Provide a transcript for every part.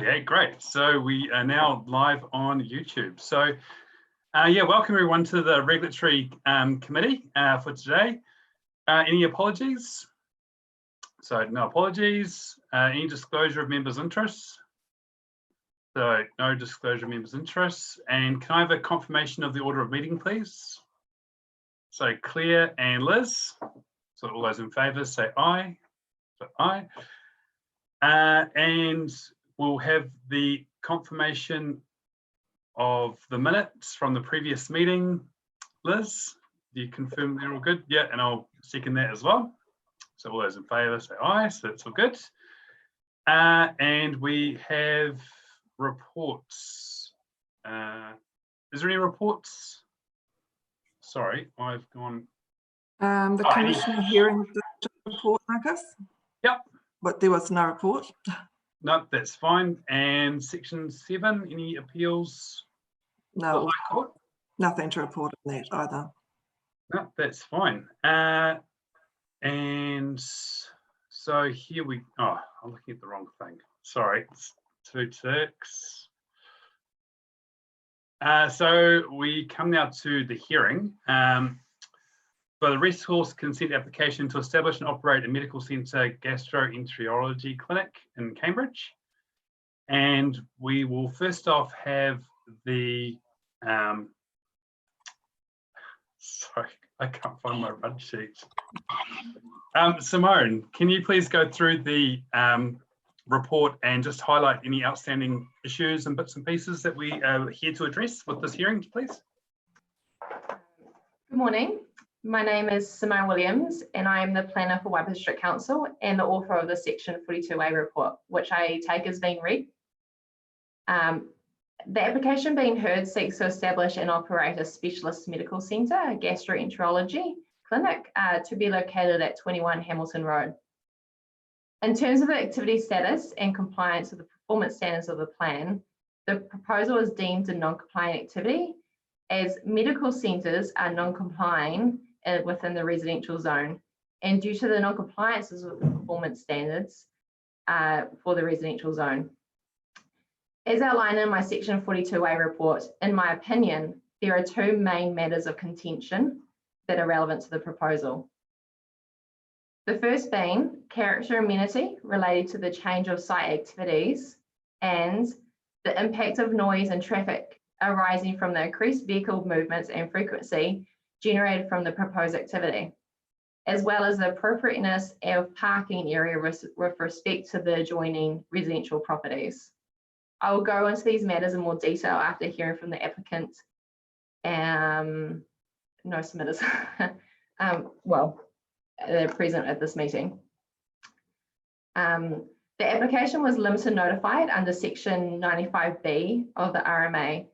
Yeah, great. So we are now live on YouTube. So yeah, welcome everyone to the regulatory committee for today. Any apologies? So no apologies. Any disclosure of members' interests? So no disclosure of members' interests. And can I have a confirmation of the order of meeting, please? So Claire and Liz. So all those in favour say aye. So aye. And we'll have the confirmation of the minutes from the previous meeting. Liz, do you confirm they're all good? Yeah, and I'll second that as well. So all those in favour say aye, so that's all good. And we have reports. Is there any reports? Sorry, I've gone. The commissioner hearing the report, Marcus? Yep. But there was no report. No, that's fine. And section 7, any appeals? No, High Court? nothing to report on that either. No, that's fine. And so here we, oh, I'm looking at the wrong thing. Sorry, it's 2 ticks. So we come now to the hearing. For the resource consent application to establish and operate a medical centre gastroenterology clinic in Cambridge. And we will first off have the, sorry, I can't find my run sheet. Simone, can you please go through the report and just highlight any outstanding issues and bits and pieces that we are here to address with this hearing, please? Good morning. My name is Simone Williams and I am the planner for Waipa District Council and the author of the Section 42A report, which I take as being read. The application being heard seeks to establish and operate a specialist medical centre, a gastroenterology clinic, to be located at 21 Hamilton Road. In terms of the activity status and compliance with the performance standards of the plan, the proposal is deemed a non-compliant activity as medical centres are non-compliant within the residential zone and due to the non-compliances with the performance standards for the residential zone. As outlined in my Section 42A report, in my opinion, there are 2 main matters of contention that are relevant to the proposal. The first being character amenity related to the change of site activities and the impact of noise and traffic arising from the increased vehicle movements and frequency generated from the proposed activity, as well as the appropriateness of parking area with respect to the adjoining residential properties. I will go into these matters in more detail after hearing from the applicant. No submitters. Well, they're present at this meeting. The application was limited notified under Section 95B of the RMA.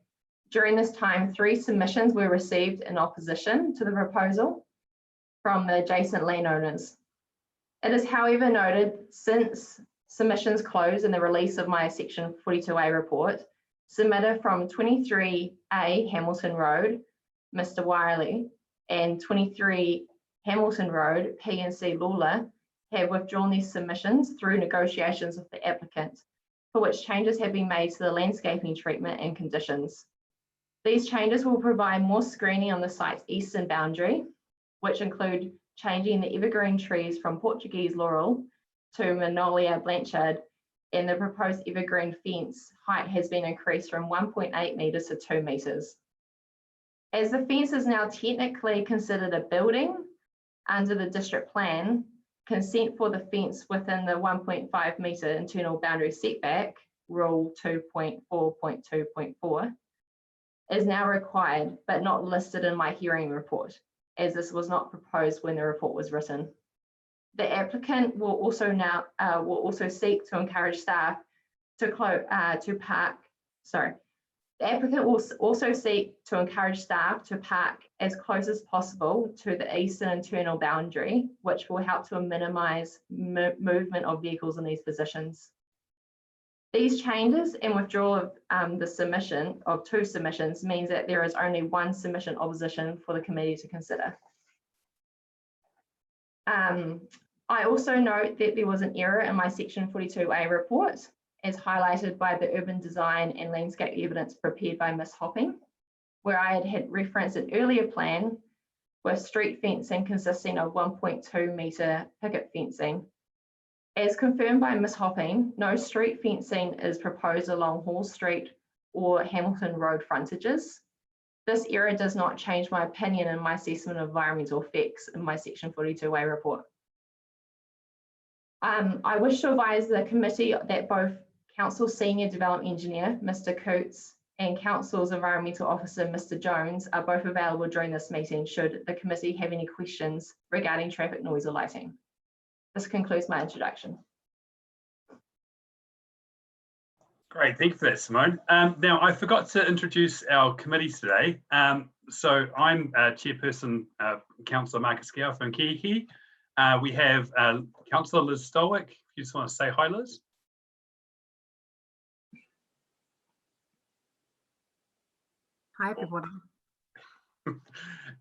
During this time, 3 submissions were received in opposition to the proposal from the adjacent landowners. It is, however, noted since submissions closed in the release of my Section 42A report, submitted from 23A Hamilton Road, Mr. Wiley, and 23 Hamilton Road, PNC Lawler, have withdrawn these submissions through negotiations with the applicant, for which changes have been made to the landscaping treatment and conditions. These changes will provide more screening on the site's eastern boundary, which include changing the evergreen trees from Portuguese laurel to Magnolia blanchard, and the proposed evergreen fence height has been increased from 1.8 metres to 2 metres. As the fence is now technically considered a building under the district plan, consent for the fence within the 1.5 metre internal boundary setback, rule 2.4.2.4, is now required, but not listed in my hearing report, as this was not proposed when the report was written. The applicant will also seek to encourage staff to park. The applicant will also seek to encourage staff to park as close as possible to the eastern internal boundary, which will help to minimise movement of vehicles in these positions. These changes and withdrawal of the submission of 2 submissions means that there is only 1 submission opposition for the committee to consider. I also note that there was an error in my Section 42A report. as highlighted by the urban design and landscape evidence prepared by Ms. Hopping, where I had referenced an earlier plan with street fencing consisting of 1.2 metre picket fencing. As confirmed by Ms. Hopping, no street fencing is proposed along Hall Street or Hamilton Road frontages. This error does not change my opinion in my assessment of environmental effects in my Section 42A report. I wish to advise the committee that both Council Senior Development Engineer, Mr. Coots, and Council's Environmental Officer, Mr. Jones, are both available during this meeting should the committee have any questions regarding traffic noise or lighting. This concludes my introduction. Great, thank you for that, Simone. Now, I forgot to introduce our committees today. So I'm Chairperson, Councillor Marcus Gaufunkihi. We have Councillor Liz Stolwick. You just want to say hi, Liz? Hi, everybody.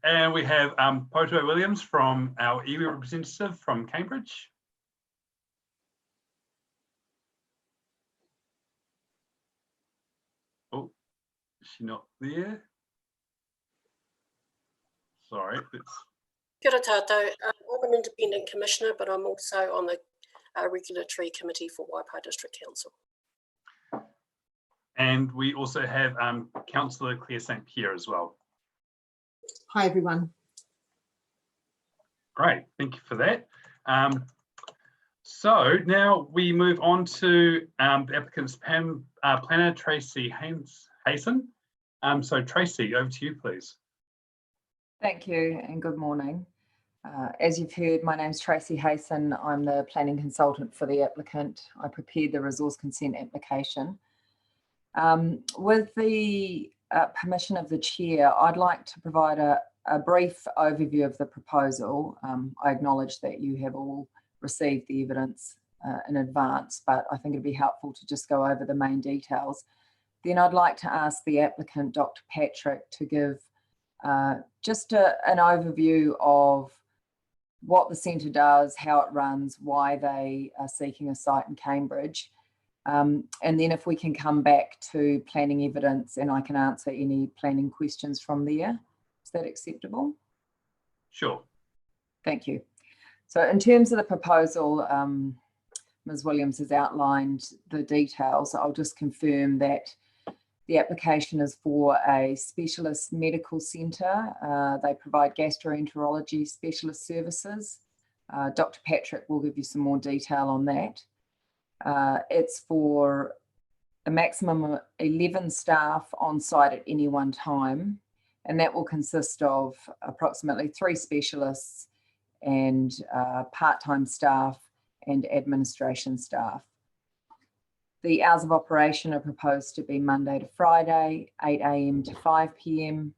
And we have Poto Williams from our iwi representative from Cambridge. Oh, is she not there? Sorry. Kia ora tātou. I'm an independent commissioner, but I'm also on the regulatory committee for Waipa District Council. And we also have Councillor Claire St. Pierre as well. Hi, everyone. Great, thank you for that. So now we move on to the applicant's planner, Tracy Hayson. So Tracy, over to you, please. Thank you and good morning. As you've heard, my name's Tracy Hayson. I'm the planning consultant for the applicant. I prepared the resource consent application. With the permission of the chair, I'd like to provide a brief overview of the proposal. I acknowledge that you have all received the evidence in advance, but I think it'd be helpful to just go over the main details. Then I'd like to ask the applicant, Dr. Patrick, to give just an overview of what the centre does, how it runs, why they are seeking a site in Cambridge. And then if we can come back to planning evidence and I can answer any planning questions from there. Is that acceptable? Sure. Thank you. So in terms of the proposal, Ms. Williams has outlined the details. I'll just confirm that the application is for a specialist medical centre. They provide gastroenterology specialist services. Dr. Patrick will give you some more detail on that. It's for a maximum of 11 staff on site at any one time, and that will consist of approximately 3 specialists and part-time staff and administration staff. The hours of operation are proposed to be Monday to Friday, 8 AM to 5 PM,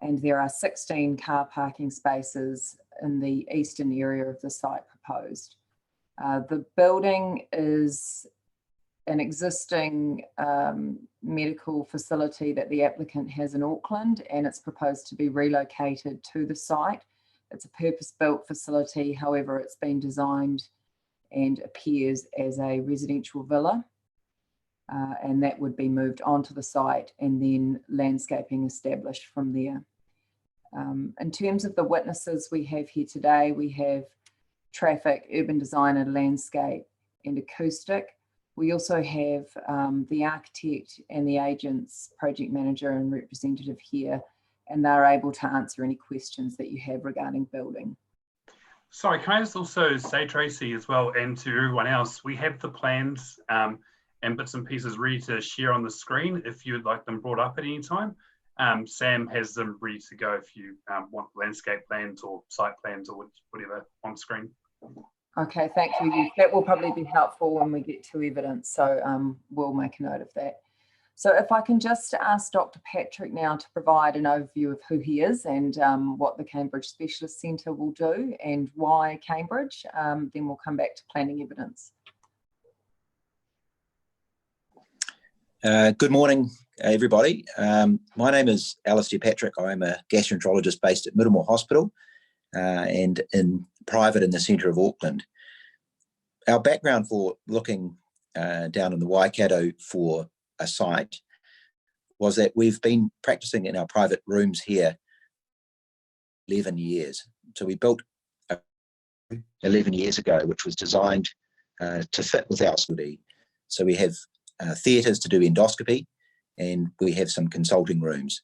and there are 16 car parking spaces in the eastern area of the site proposed. The building is an existing medical facility that the applicant has in Auckland, and it's proposed to be relocated to the site. It's a purpose-built facility, however, it's been designed and appears as a residential villa, and that would be moved onto the site and then landscaping established from there. In terms of the witnesses we have here today, we have traffic, urban designer, landscape and acoustic. We also have the architect and the agent's project manager and representative here, and they're able to answer any questions that you have regarding building. Sorry, can I just also say, Tracy, as well, and to everyone else, we have the plans and bits and pieces ready to share on the screen if you would like them brought up at any time. Sam has them ready to go if you want landscape plans or site plans or whatever on screen. Okay, thank you. That will probably be helpful when we get to evidence, so we'll make a note of that. So if I can just ask Dr. Patrick now to provide an overview of who he is and what the Cambridge Specialist Centre will do and why Cambridge, then we'll come back to planning evidence. Good morning, everybody. My name is Alistair Patrick. I'm a gastroenterologist based at Middlemore Hospital and in private in the centre of Auckland. Our background for looking down in the Waikato for a site was that we've been practicing in our private rooms here 11 years. So we built 11 years ago, which was designed to fit with our facility. So we have theatres to do endoscopy, and we have some consulting rooms.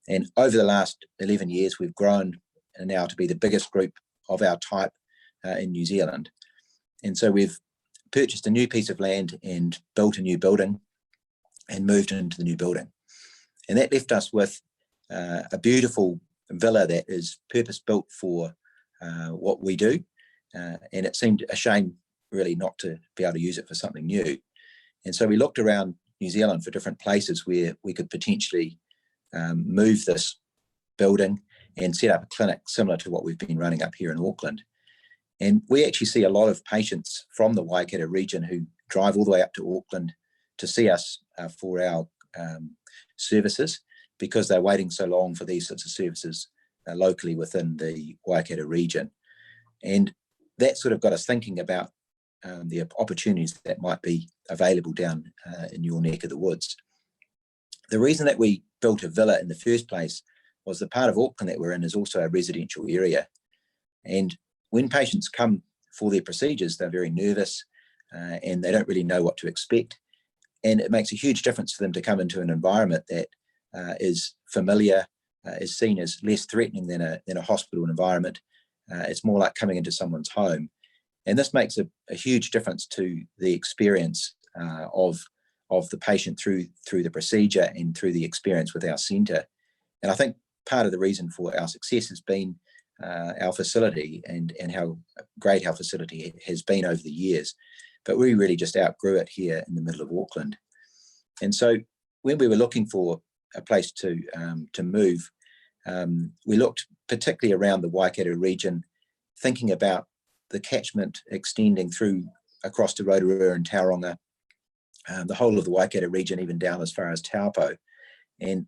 And over the last 11 years, we've grown now to be the biggest group of our type in New Zealand. And so we've purchased a new piece of land and built a new building and moved into the new building. And that left us with a beautiful villa that is purpose-built for what we do. And it seemed a shame really not to be able to use it for something new. And so we looked around New Zealand for different places where we could potentially move this building and set up a clinic similar to what we've been running up here in Auckland. And we actually see a lot of patients from the Waikato region who drive all the way up to Auckland to see us for our services, because they're waiting so long for these sorts of services locally within the Waikato region. And that sort of got us thinking about the opportunities that might be available down in your neck of the woods. The reason that we built a villa in the first place was the part of Auckland that we're in is also a residential area. And when patients come for their procedures, they're very nervous and they don't really know what to expect. And it makes a huge difference for them to come into an environment that is familiar, is seen as less threatening than a hospital environment. It's more like coming into someone's home. And this makes a huge difference to the experience of the patient through the procedure and through the experience with our centre. And I think part of the reason for our success has been our facility and how great our facility has been over the years. But we really just outgrew it here in the middle of Auckland. And so when we were looking for a place to move, we looked particularly around the Waikato region, thinking about the catchment extending through across to Rotorua and Tauranga, the whole of the Waikato region, even down as far as Taupo. And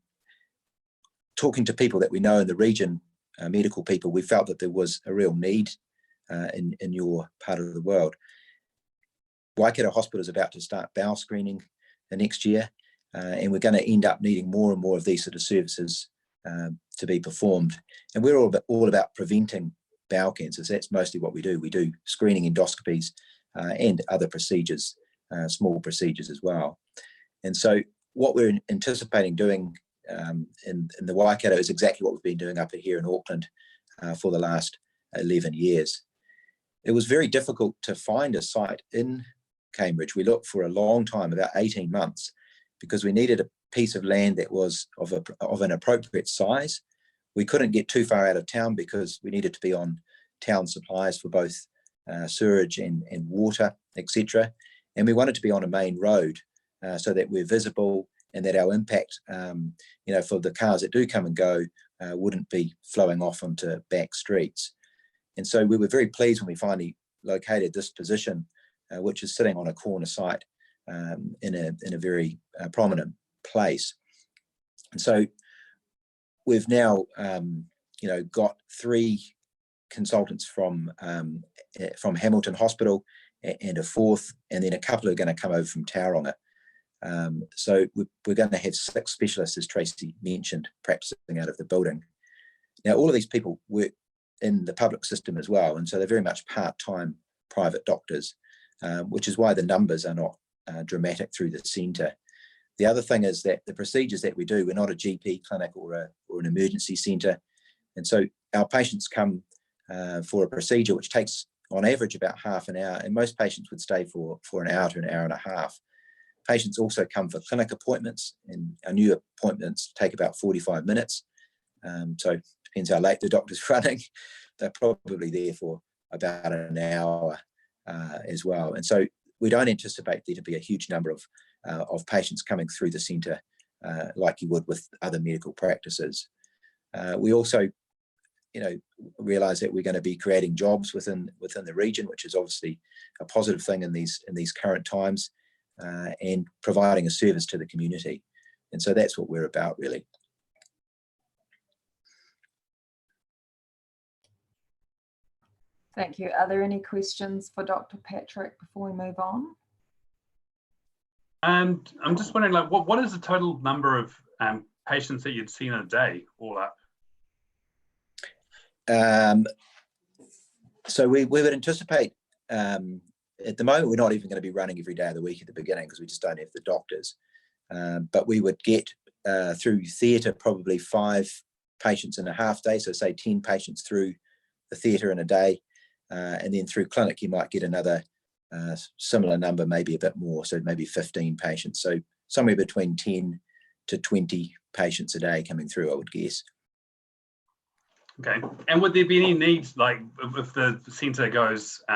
talking to people that we know in the region, medical people, we felt that there was a real need in your part of the world. Waikato Hospital is about to start bowel screening the next year, and we're going to end up needing more and more of these sort of services to be performed. And we're all about preventing bowel cancers. That's mostly what we do. We do screening endoscopies and other procedures, small procedures as well. And so what we're anticipating doing in the Waikato is exactly what we've been doing up here in Auckland for the last 11 years. It was very difficult to find a site in Cambridge. We looked for a long time, about 18 months, because we needed a piece of land that was of an appropriate size. We couldn't get too far out of town because we needed to be on town supplies for both sewerage and water, etc. And we wanted to be on a main road so that we're visible and that our impact, for the cars that do come and go, wouldn't be flowing off onto back streets. And so we were very pleased when we finally located this position, which is sitting on a corner site in a very prominent place. And so we've now, got 3 consultants from Hamilton Hospital and a 4th, and then a couple are going to come over from Tauranga. So we're going to have 6 specialists, as Tracy mentioned, practicing out of the building. Now, all of these people work in the public system as well, and so they're very much part-time private doctors, which is why the numbers are not dramatic through the centre. The other thing is that the procedures that we do, we're not a GP clinic or an emergency centre, and so our patients come for a procedure which takes on average about half an hour, and most patients would stay for an hour to an hour and a half. Patients also come for clinic appointments, and our new appointments take about 45 minutes. So it depends how late the doctor's running. They're probably there for about an hour as well. And so we don't anticipate there to be a huge number of patients coming through the centre like you would with other medical practices. We also, realise that we're going to be creating jobs within the region, which is obviously a positive thing in these current times, and providing a service to the community. And so that's what we're about, really. Thank you. Are there any questions for Dr. Patrick before we move on? And I'm just wondering, like, what is the total number of patients that you'd seen in a day, all up? So we would anticipate, at the moment, we're not even going to be running every day of the week at the beginning because we just don't have the doctors. But we would get through theatre probably 5 patients in a half day. So say 10 patients through the theatre in a day. And then through clinic, you might get another similar number, maybe a bit more. So maybe 15 patients. So somewhere between 10 to 20 patients a day coming through, I would guess. Okay. And would there be any needs, like if the centre goes, you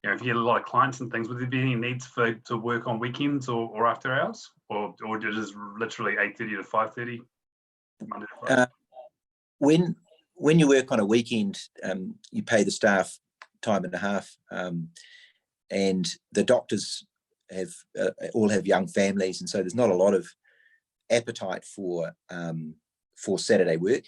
know, if you get a lot of clients and things, would there be any needs to work on weekends or after hours, or just literally 8:30 to 5:30 Monday to Friday? When you work on a weekend, you pay the staff time and a half, and the doctors all have young families, and so there's not a lot of appetite for Saturday work.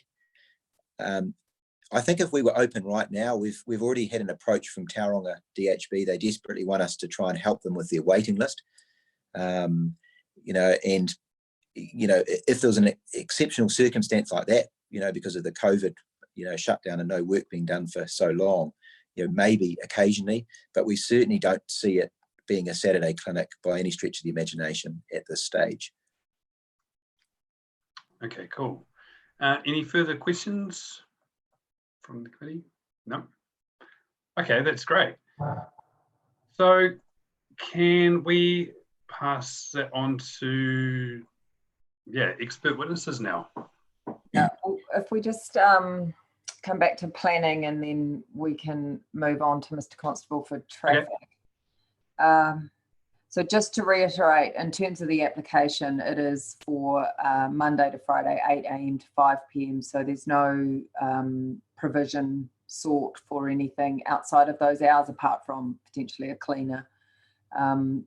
I think if we were open right now, we've already had an approach from Tauranga DHB. They desperately want us to try and help them with their waiting list. You know, and you know, if there was an exceptional circumstance like that, you know, because of the COVID, you know, shutdown and no work being done for so long, you know, maybe occasionally, but we certainly don't see it being a Saturday clinic by any stretch of the imagination at this stage. Okay, cool. Any further questions from the committee? No. Okay, that's great. So can we pass that on to, expert witnesses now? Yeah, if we just come back to planning and then we can move on to Mr. Constable for traffic. Okay. So just to reiterate, in terms of the application, it is for Monday to Friday, 8 a.m. to 5 p.m. So there's no provision sought for anything outside of those hours, apart from potentially a cleaner.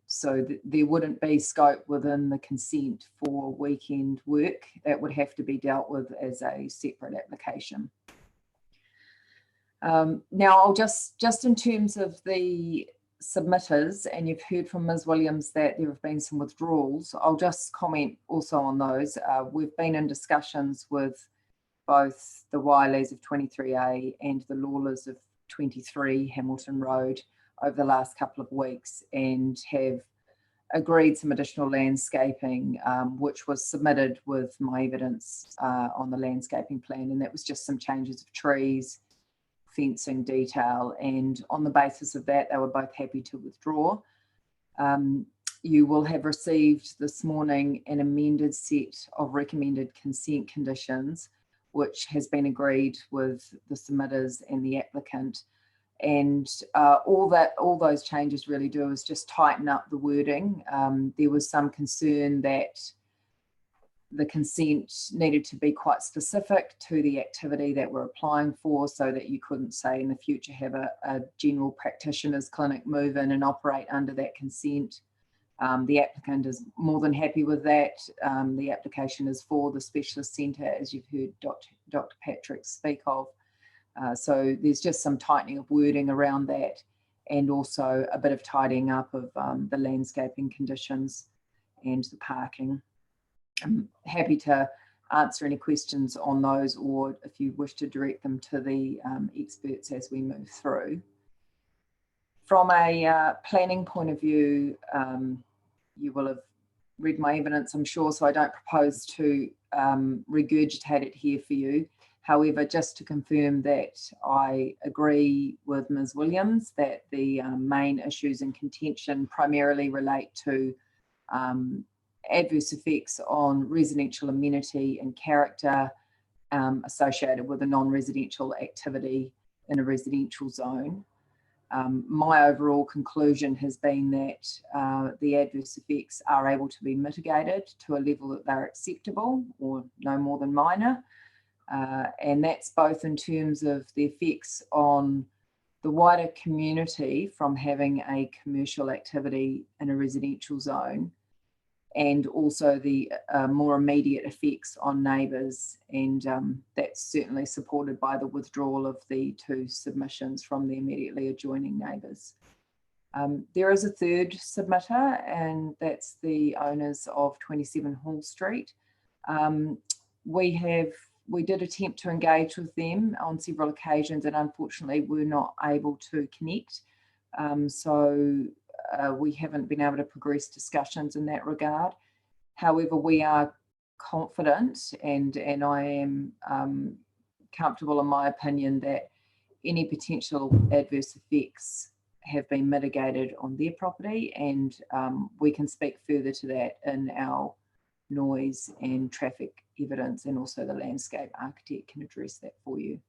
So there wouldn't be scope within the consent for weekend work. That would have to be dealt with as a separate application. Now, I'll just in terms of the submitters, and you've heard from Ms. Williams that there have been some withdrawals. I'll just comment also on those. We've been in discussions with both the Wailes of 23A and the Lawlers of 23 Hamilton Road over the last couple of weeks, and have agreed some additional landscaping, which was submitted with my evidence on the landscaping plan, and that was just some changes of trees, fencing detail, and on the basis of that, they were both happy to withdraw. You will have received this morning an amended set of recommended consent conditions, which has been agreed with the submitters and the applicant. And all those changes really do is just tighten up the wording. There was some concern that the consent needed to be quite specific to the activity that we're applying for, so that you couldn't say in the future have a general practitioner's clinic move in and operate under that consent. The applicant is more than happy with that. The application is for the specialist centre, as you've heard Dr. Patrick speak of. So there's just some tightening of wording around that, and also a bit of tidying up of the landscaping conditions and the parking. I'm happy to answer any questions on those, or if you wish to direct them to the experts as we move through. From a planning point of view, you will have read my evidence, I'm sure, so I don't propose to regurgitate it here for you. However, just to confirm that I agree with Ms. Williams that the main issues in contention primarily relate to adverse effects on residential amenity and character associated with a non-residential activity in a residential zone. My overall conclusion has been that the adverse effects are able to be mitigated to a level that they're acceptable or no more than minor. And that's both in terms of the effects on the wider community from having a commercial activity in a residential zone, and also the more immediate effects on neighbours, and that's certainly supported by the withdrawal of the 2 submissions from the immediately adjoining neighbours. There is a third submitter, and that's the owners of 27 Hall Street. We did attempt to engage with them on several occasions, and unfortunately were not able to connect. We haven't been able to progress discussions in that regard. However, we are confident, and I am comfortable in my opinion, that any potential adverse effects have been mitigated on their property, and we can speak further to that in our noise and traffic evidence, and also the landscape architect can address that for you.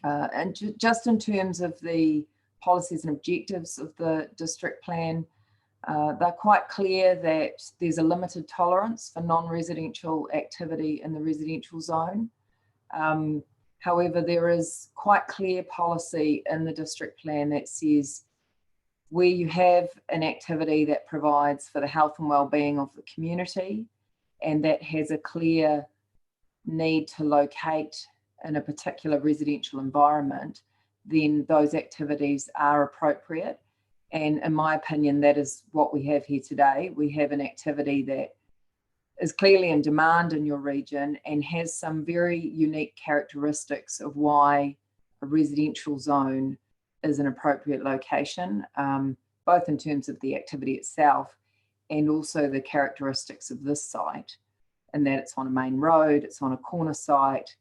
And just in terms of the policies and objectives of the district plan, they're quite clear that there's a limited tolerance for non-residential activity in the residential zone. However, there is quite clear policy in the district plan that says where you have an activity that provides for the health and well-being of the community, and that has a clear need to locate in a particular residential environment, then those activities are appropriate. And in my opinion, that is what we have here today. We have an activity that is clearly in demand in your region and has some very unique characteristics of why a residential zone is an appropriate location, both in terms of the activity itself and also the characteristics of this site, and that it's on a main road, it's on a corner site,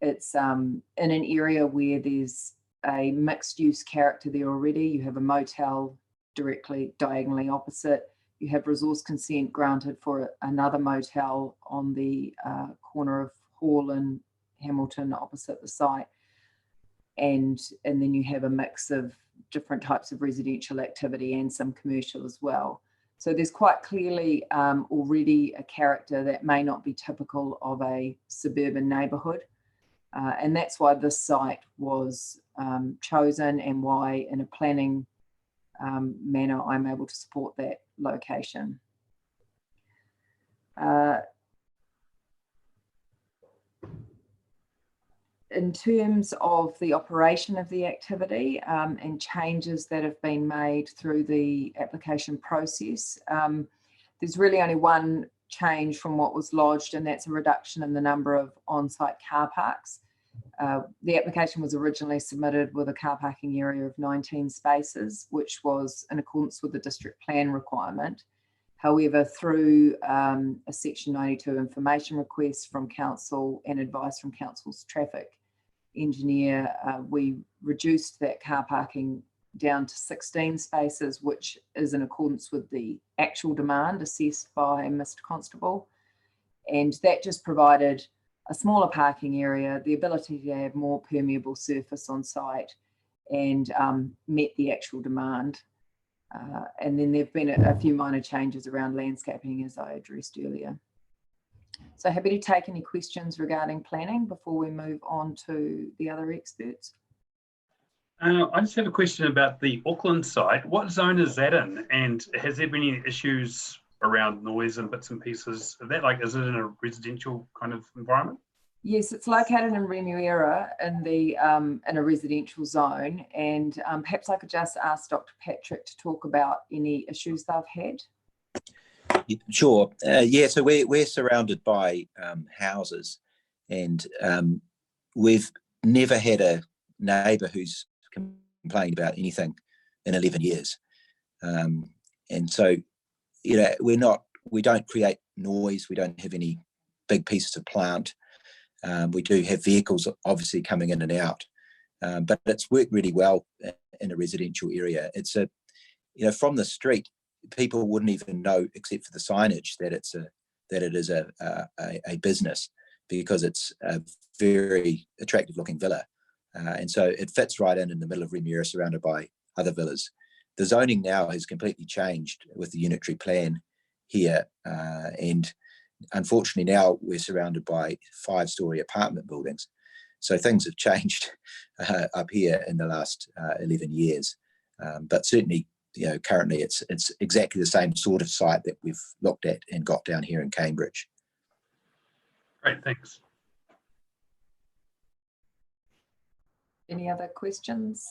it's in an area where there's a mixed use character there already. You have a motel directly diagonally opposite. You have resource consent granted for another motel on the corner of Hall and Hamilton opposite the site. And then you have a mix of different types of residential activity and some commercial as well. So there's quite clearly already a character that may not be typical of a suburban neighbourhood. And that's why this site was chosen, and why in a planning manner I'm able to support that location. In terms of the operation of the activity and changes that have been made through the application process, there's really only one change from what was lodged, and that's a reduction in the number of on-site car parks. The application was originally submitted with a car parking area of 19 spaces, which was in accordance with the district plan requirement. However, through a Section 92 information request from Council and advice from Council's traffic engineer, we reduced that car parking down to 16 spaces, which is in accordance with the actual demand assessed by Mr. Constable. And that just provided a smaller parking area, the ability to have more permeable surface on site, and met the actual demand. And then there've been a few minor changes around landscaping, as I addressed earlier. So happy to take any questions regarding planning before we move on to the other experts. I just have a question about the Auckland site. What zone is that in? And has there been any issues around noise and bits and pieces of that? Like, is it in a residential kind of environment? Yes, it's located in Remuera in a residential zone. And perhaps I could just ask Dr. Patrick to talk about any issues they've had. Sure. Yeah, so we're surrounded by houses, and we've never had a neighbour who's complained about anything in 11 years. And so, you know, we don't create noise. We don't have any big pieces of plant. We do have vehicles obviously coming in and out, but it's worked really well in a residential area. It's from the street, people wouldn't even know, except for the signage, that it is a business, because it's a very attractive looking villa. And so it fits right in the middle of Remuera, surrounded by other villas. The zoning now has completely changed with the unitary plan here. And unfortunately now we're surrounded by 5-storey apartment buildings. So things have changed up here in the last 11 years. But certainly, currently it's exactly the same sort of site that we've looked at and got down here in Cambridge. Great, thanks. Any other questions?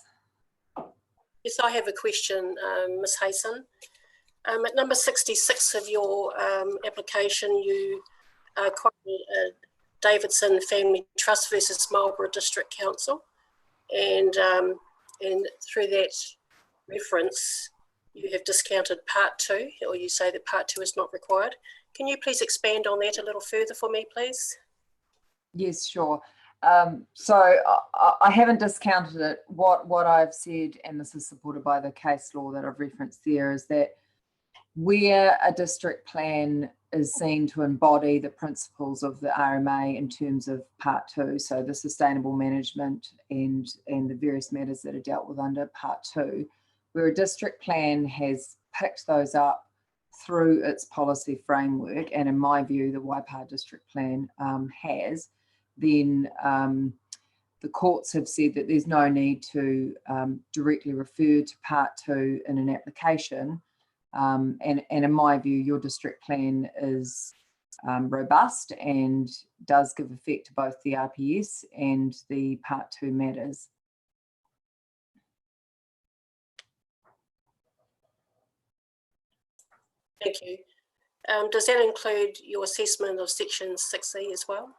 Yes, I have a question, Ms. Hayson. At number 66 of your application, you quoted Davidson Family Trust versus Marlborough District Council, and through that reference, you have discounted part 2, or you say that part 2 is not required. Can you please expand on that a little further for me, please? Yes, sure. So I haven't discounted it. What I've said, and this is supported by the case law that I've referenced there, is that where a district plan is seen to embody the principles of the RMA in terms of part 2, so the sustainable management and the various matters that are dealt with under part 2, where a district plan has picked those up through its policy framework, and in my view, the Waipa district plan has, then the courts have said that there's no need to directly refer to part 2 in an application. And in my view, your district plan is robust and does give effect to both the RPS and the part 2 matters. Thank you. Does that include your assessment of section 6E as well?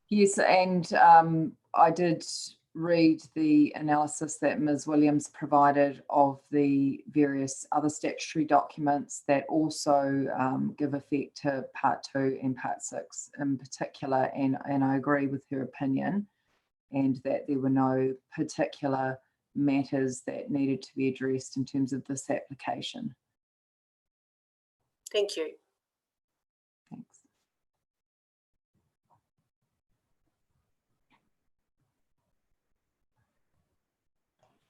Yes, and I did read the analysis that Ms. Williams provided of the various other statutory documents that also give effect to part 2 and part 6 in particular, and I agree with her opinion, and that there were no particular matters that needed to be addressed in terms of this application. Thank you. Thanks.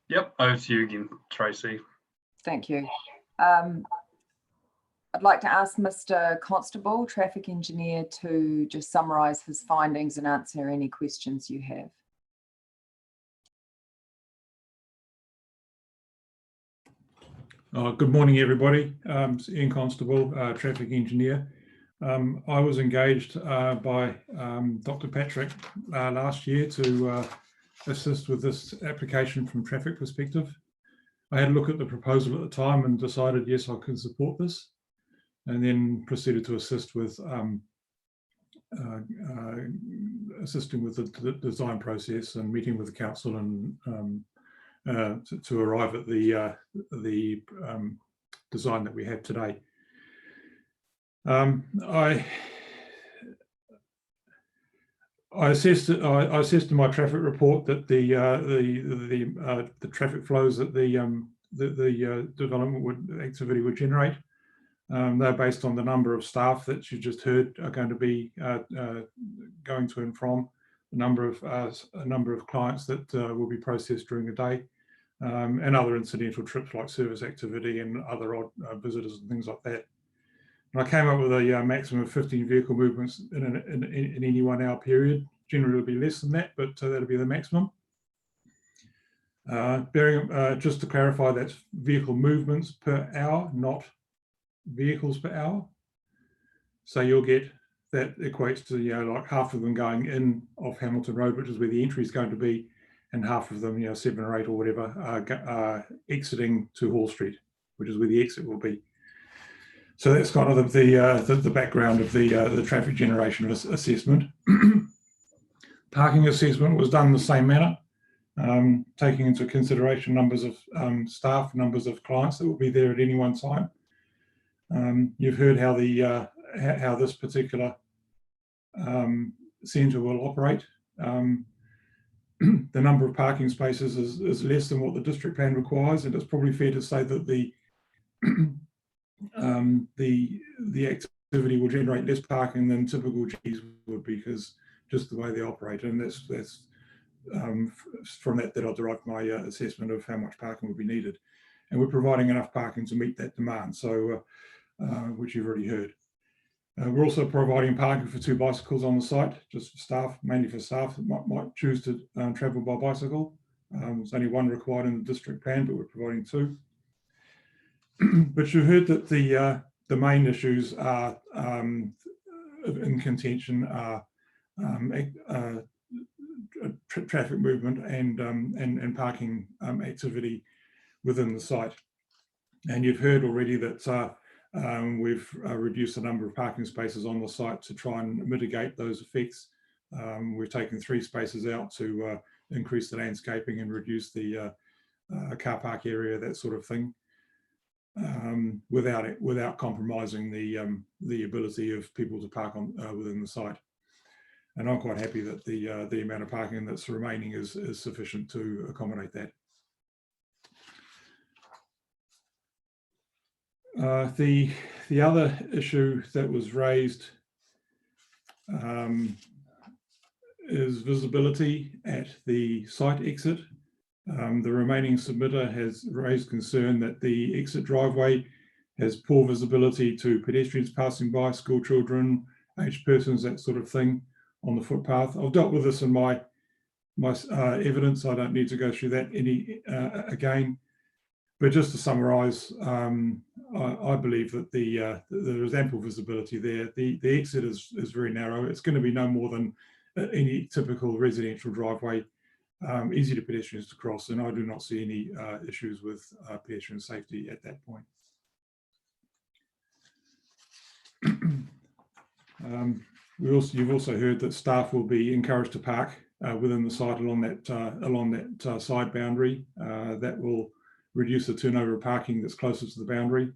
Yep, over to you again, Tracy. Thank you. I'd like to ask Mr. Constable, Traffic Engineer, to just summarise his findings and answer any questions you have. Good morning, everybody. Ian Constable, Traffic Engineer. I was engaged by Dr. Patrick last year to assist with this application from traffic perspective. I had a look at the proposal at the time and decided, yes, I can support this, and then proceeded to assist with assisting with the design process and meeting with the council and to arrive at the design that we have today. I assessed in my traffic report that the traffic flows that the development activity would generate, they're based on the number of staff that you just heard are going to be going to and from, a number of clients that will be processed during the day, and other incidental trips like service activity and other odd visitors and things like that. And I came up with a maximum of 15 vehicle movements in any 1 hour period. Generally it'll be less than that, but that'll be the maximum. Just to clarify, that's vehicle movements per hour, not vehicles per hour. So you'll get, that equates to, like half of them going in off Hamilton Road, which is where the entry is going to be, and half of them, 7 or 8 or whatever, are exiting to Hall Street, which is where the exit will be. So that's kind of the background of the traffic generation assessment. Parking assessment was done in the same manner, taking into consideration numbers of staff, numbers of clients that will be there at any one time. You've heard how how this particular centre will operate. The number of parking spaces is less than what the district plan requires, and it's probably fair to say that the activity will generate less parking than typical Gs would, because just the way they operate, and that's from that I derived my assessment of how much parking would be needed, and we're providing enough parking to meet that demand, so which you've already heard. We're also providing parking for 2 bicycles on the site, just for staff, mainly for staff that might choose to travel by bicycle. There's only 1 required in the district plan, but we're providing 2. But you heard that the main issues are in contention are traffic movement and parking activity within the site. And you've heard already that we've reduced the number of parking spaces on the site to try and mitigate those effects. We've taken 3 spaces out to increase the landscaping and reduce the car park area, that sort of thing, without compromising the ability of people to park on within the site. And I'm quite happy that the amount of parking that's remaining is sufficient to accommodate that. The other issue that was raised is visibility at the site exit. The remaining submitter has raised concern that the exit driveway has poor visibility to pedestrians passing by, school children, aged persons, that sort of thing on the footpath. I've dealt with this in my evidence. I don't need to go through that again. But just to summarise, I believe that there is ample visibility there. The exit is very narrow. It's going to be no more than any typical residential driveway, easy to pedestrians to cross, and I do not see any issues with pedestrian safety at that point. You've also heard that staff will be encouraged to park within the site along that side boundary. That will reduce the turnover of parking that's closest to the boundary.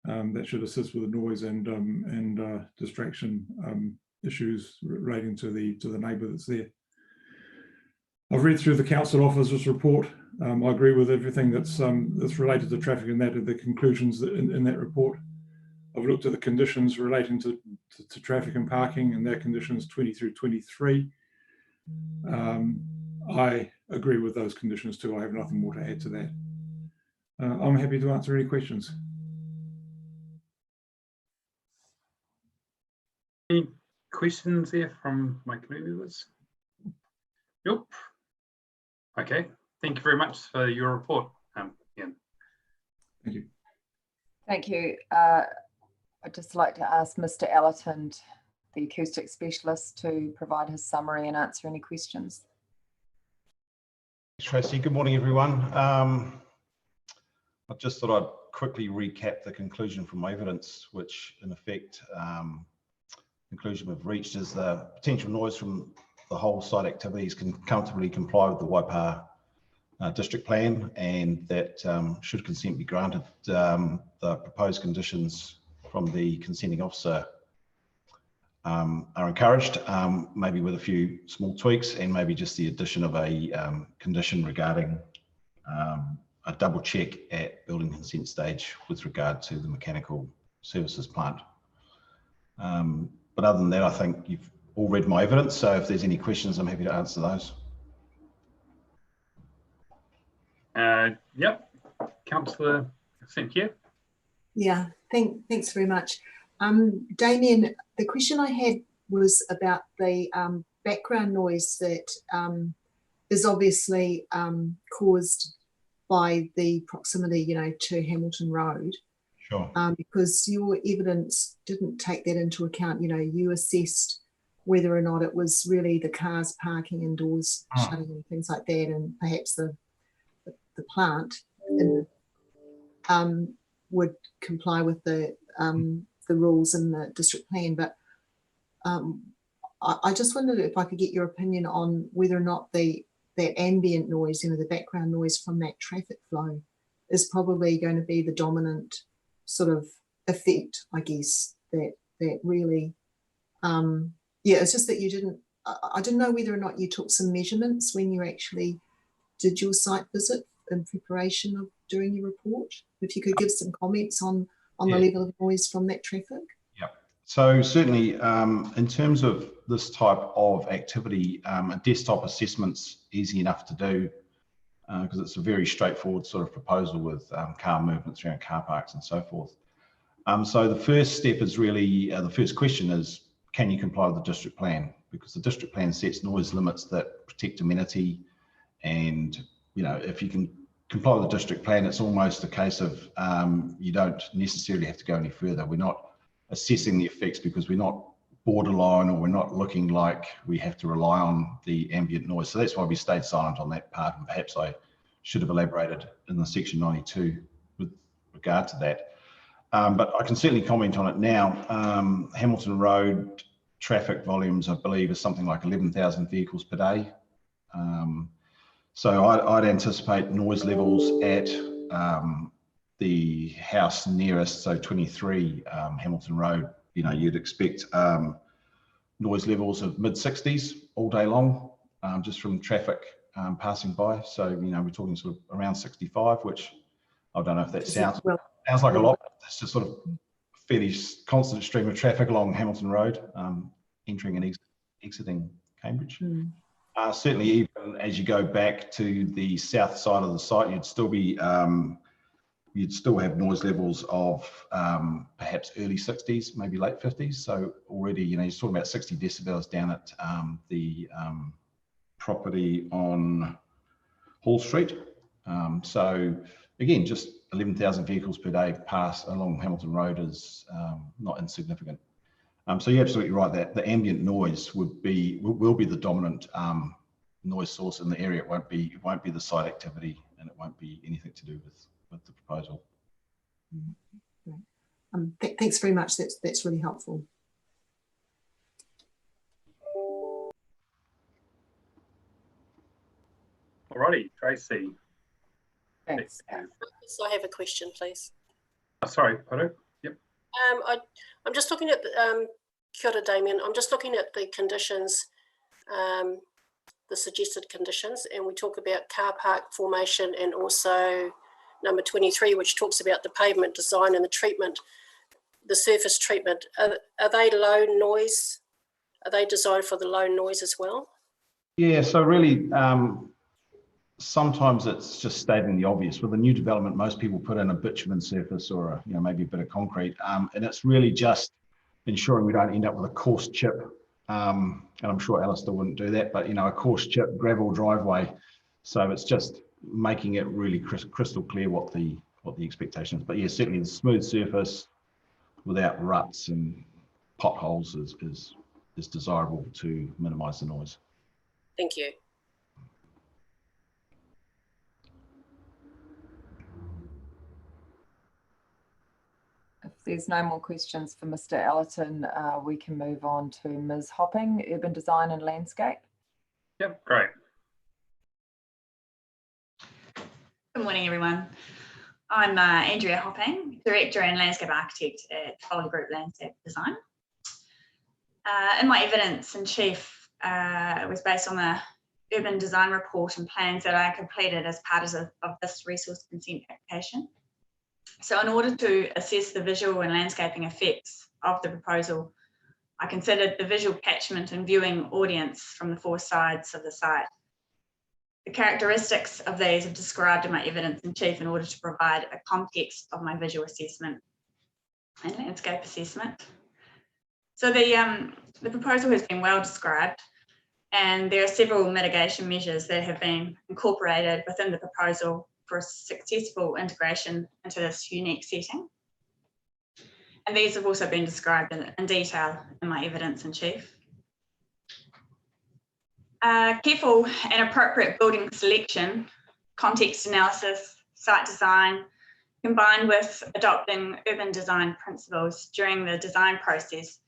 That should assist with the noise and distraction issues relating to the neighbour that's there. I've read through the council officer's report. I agree with everything that's related to traffic and the conclusions in that report. I've looked at the conditions relating to traffic and parking, and their conditions 20 through 23. I agree with those conditions too. I have nothing more to add to that. I'm happy to answer any questions. Any questions there from my committee members? Nope. Okay, thank you very much for your report, Ian. Thank you. Thank you. I'd just like to ask Mr. Allerton, the acoustic specialist, to provide his summary and answer any questions. Tracy, good morning, everyone. I just thought I'd quickly recap the conclusion from my evidence, which in effect, conclusion we've reached is the potential noise from the whole site activities can comfortably comply with the Waipa district plan, and that should consent be granted, the proposed conditions from the consenting officer are encouraged, maybe with a few small tweaks, and maybe just the addition of a condition regarding a double check at building consent stage with regard to the mechanical services plant. But other than that, I think you've all read my evidence, so if there's any questions, I'm happy to answer those. Yep, Councillor St. Pierre. Yeah, thanks very much. Damien, the question I had was about the background noise that is obviously caused by the proximity, to Hamilton Road. Sure. Because your evidence didn't take that into account. You assessed whether or not it was really the cars parking indoors, shutting and things like that, and perhaps the plant would comply with the rules in the district plan. But I just wondered if I could get your opinion on whether or not that ambient noise, the background noise from that traffic flow, is probably going to be the dominant sort of effect, I guess, that really, it's just that you didn't, I didn't know whether or not you took some measurements when you actually did your site visit in preparation of doing your report. If you could give some comments on the level of noise from that traffic. Yeah. So certainly, in terms of this type of activity, a desktop assessment's easy enough to do because it's a very straightforward sort of proposal with car movements around car parks and so forth. So the first step is really, the first question is, can you comply with the district plan? Because the district plan sets noise limits that protect amenity, and if you can comply with the district plan, it's almost a case of you don't necessarily have to go any further. We're not assessing the effects because we're not borderline, or we're not looking like we have to rely on the ambient noise. So that's why we stayed silent on that part, and perhaps I should have elaborated in the section 92 with regard to that. But I can certainly comment on it now. Hamilton Road traffic volumes, I believe, is something like 11,000 vehicles per day. So I'd anticipate noise levels at the house nearest, so 23 Hamilton Road, you'd expect noise levels of mid-60s all day long, just from traffic passing by. So, we're talking sort of around 65, which I don't know if that sounds like a lot. It's just sort of fairly constant stream of traffic along Hamilton Road, entering and exiting Cambridge. Certainly, even as you go back to the south side of the site, you'd still have noise levels of perhaps early 60s, maybe late 50s. So already, you're talking about 60 decibels down at the property on Hall Street. So again, just 11,000 vehicles per day pass along Hamilton Road is not insignificant. So you're absolutely right that the ambient noise will be the dominant noise source in the area. It won't be the site activity, and it won't be anything to do with the proposal. Thanks very much. That's really helpful. Alrighty, Tracy. Thanks. So I have a question, please. Oh, sorry, Poto. Yep. I'm just looking at the, kia ora, Damien. I'm just looking at the conditions, the suggested conditions, and we talk about car park formation, and also number 23, which talks about the pavement design and the treatment, the surface treatment. Are they low noise? Are they designed for the low noise as well? Yeah, so really, sometimes it's just stating the obvious. With a new development, most people put in a bitumen surface or maybe a bit of concrete, and it's really just ensuring we don't end up with a coarse chip. And I'm sure Alistair wouldn't do that, but a coarse chip gravel driveway. So it's just making it really crystal clear what the expectation is. But yeah, certainly the smooth surface without ruts and potholes is desirable to minimise the noise. Thank you. If there's no more questions for Mr. Ellerton, we can move on to Ms. Hopping, Urban Design and Landscape. Yep, great. Good morning, everyone. I'm Andrea Hopping, Director and Landscape Architect at Foley Group Landscape Design. In my evidence in chief was based on the urban design report and plans that I completed as part of this resource consent application. So in order to assess the visual and landscaping effects of the proposal, I considered the visual catchment and viewing audience from the four sides of the site. The characteristics of these are described in my evidence in chief in order to provide a context of my visual assessment and landscape assessment. So the proposal has been well described, and there are several mitigation measures that have been incorporated within the proposal for a successful integration into this unique setting. And these have also been described in detail in my evidence in chief. Careful and appropriate building selection, context analysis, site design, combined with adopting urban design principles during the design process,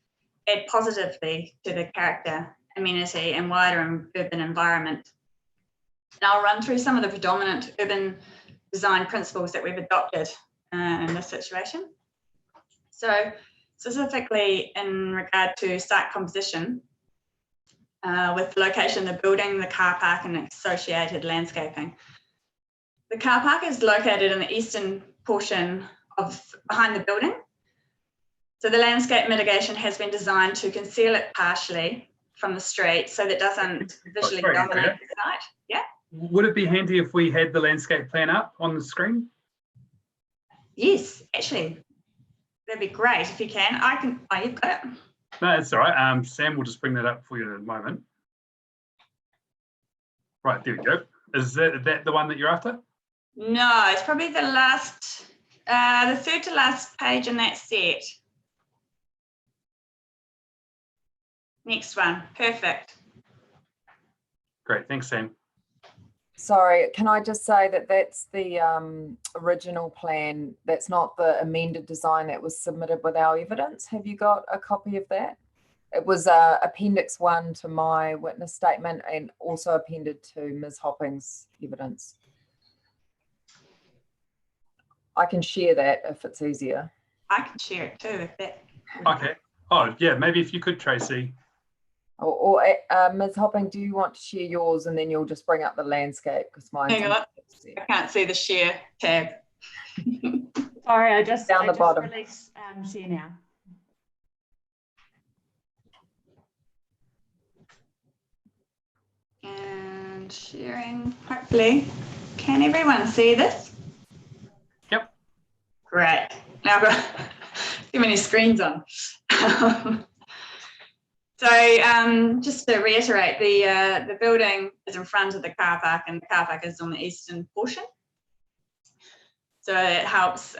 add positively to the character, amenity, and wider urban environment. And I'll run through some of the predominant urban design principles that we've adopted in this situation. So specifically in regard to site composition, with the location of the building, the car park, and associated landscaping. The car park is located in the eastern portion behind the building. So the landscape mitigation has been designed to conceal it partially from the street so that it doesn't visually dominate the site. Yeah. Would it be handy if we had the landscape plan up on the screen? Yes, actually, that'd be great if you can. I can. Oh, you've got it. No, that's all right. Sam will just bring that up for you in a moment. Right, there we go. Is that the one that you're after? No, it's probably the last, the third to last page in that set. Next one, perfect. Great, thanks, Sam. Sorry, can I just say that that's the original plan? That's not the amended design that was submitted with our evidence. Have you got a copy of that? It was Appendix 1 to my witness statement and also appended to Ms. Hopping's evidence. I can share that if it's easier. I can share it too if that. Okay. Oh, yeah, maybe if you could, Tracy. Or Ms. Hopping, do you want to share yours and then you'll just bring up the landscape because mine's Hang on, I can't see the share tab. Sorry, I just down the bottom. Release share now. And sharing, hopefully. Can everyone see this? Yep. Great. Now I've got too many screens on. So just to reiterate, the building is in front of the car park and the car park is on the eastern portion. So it helps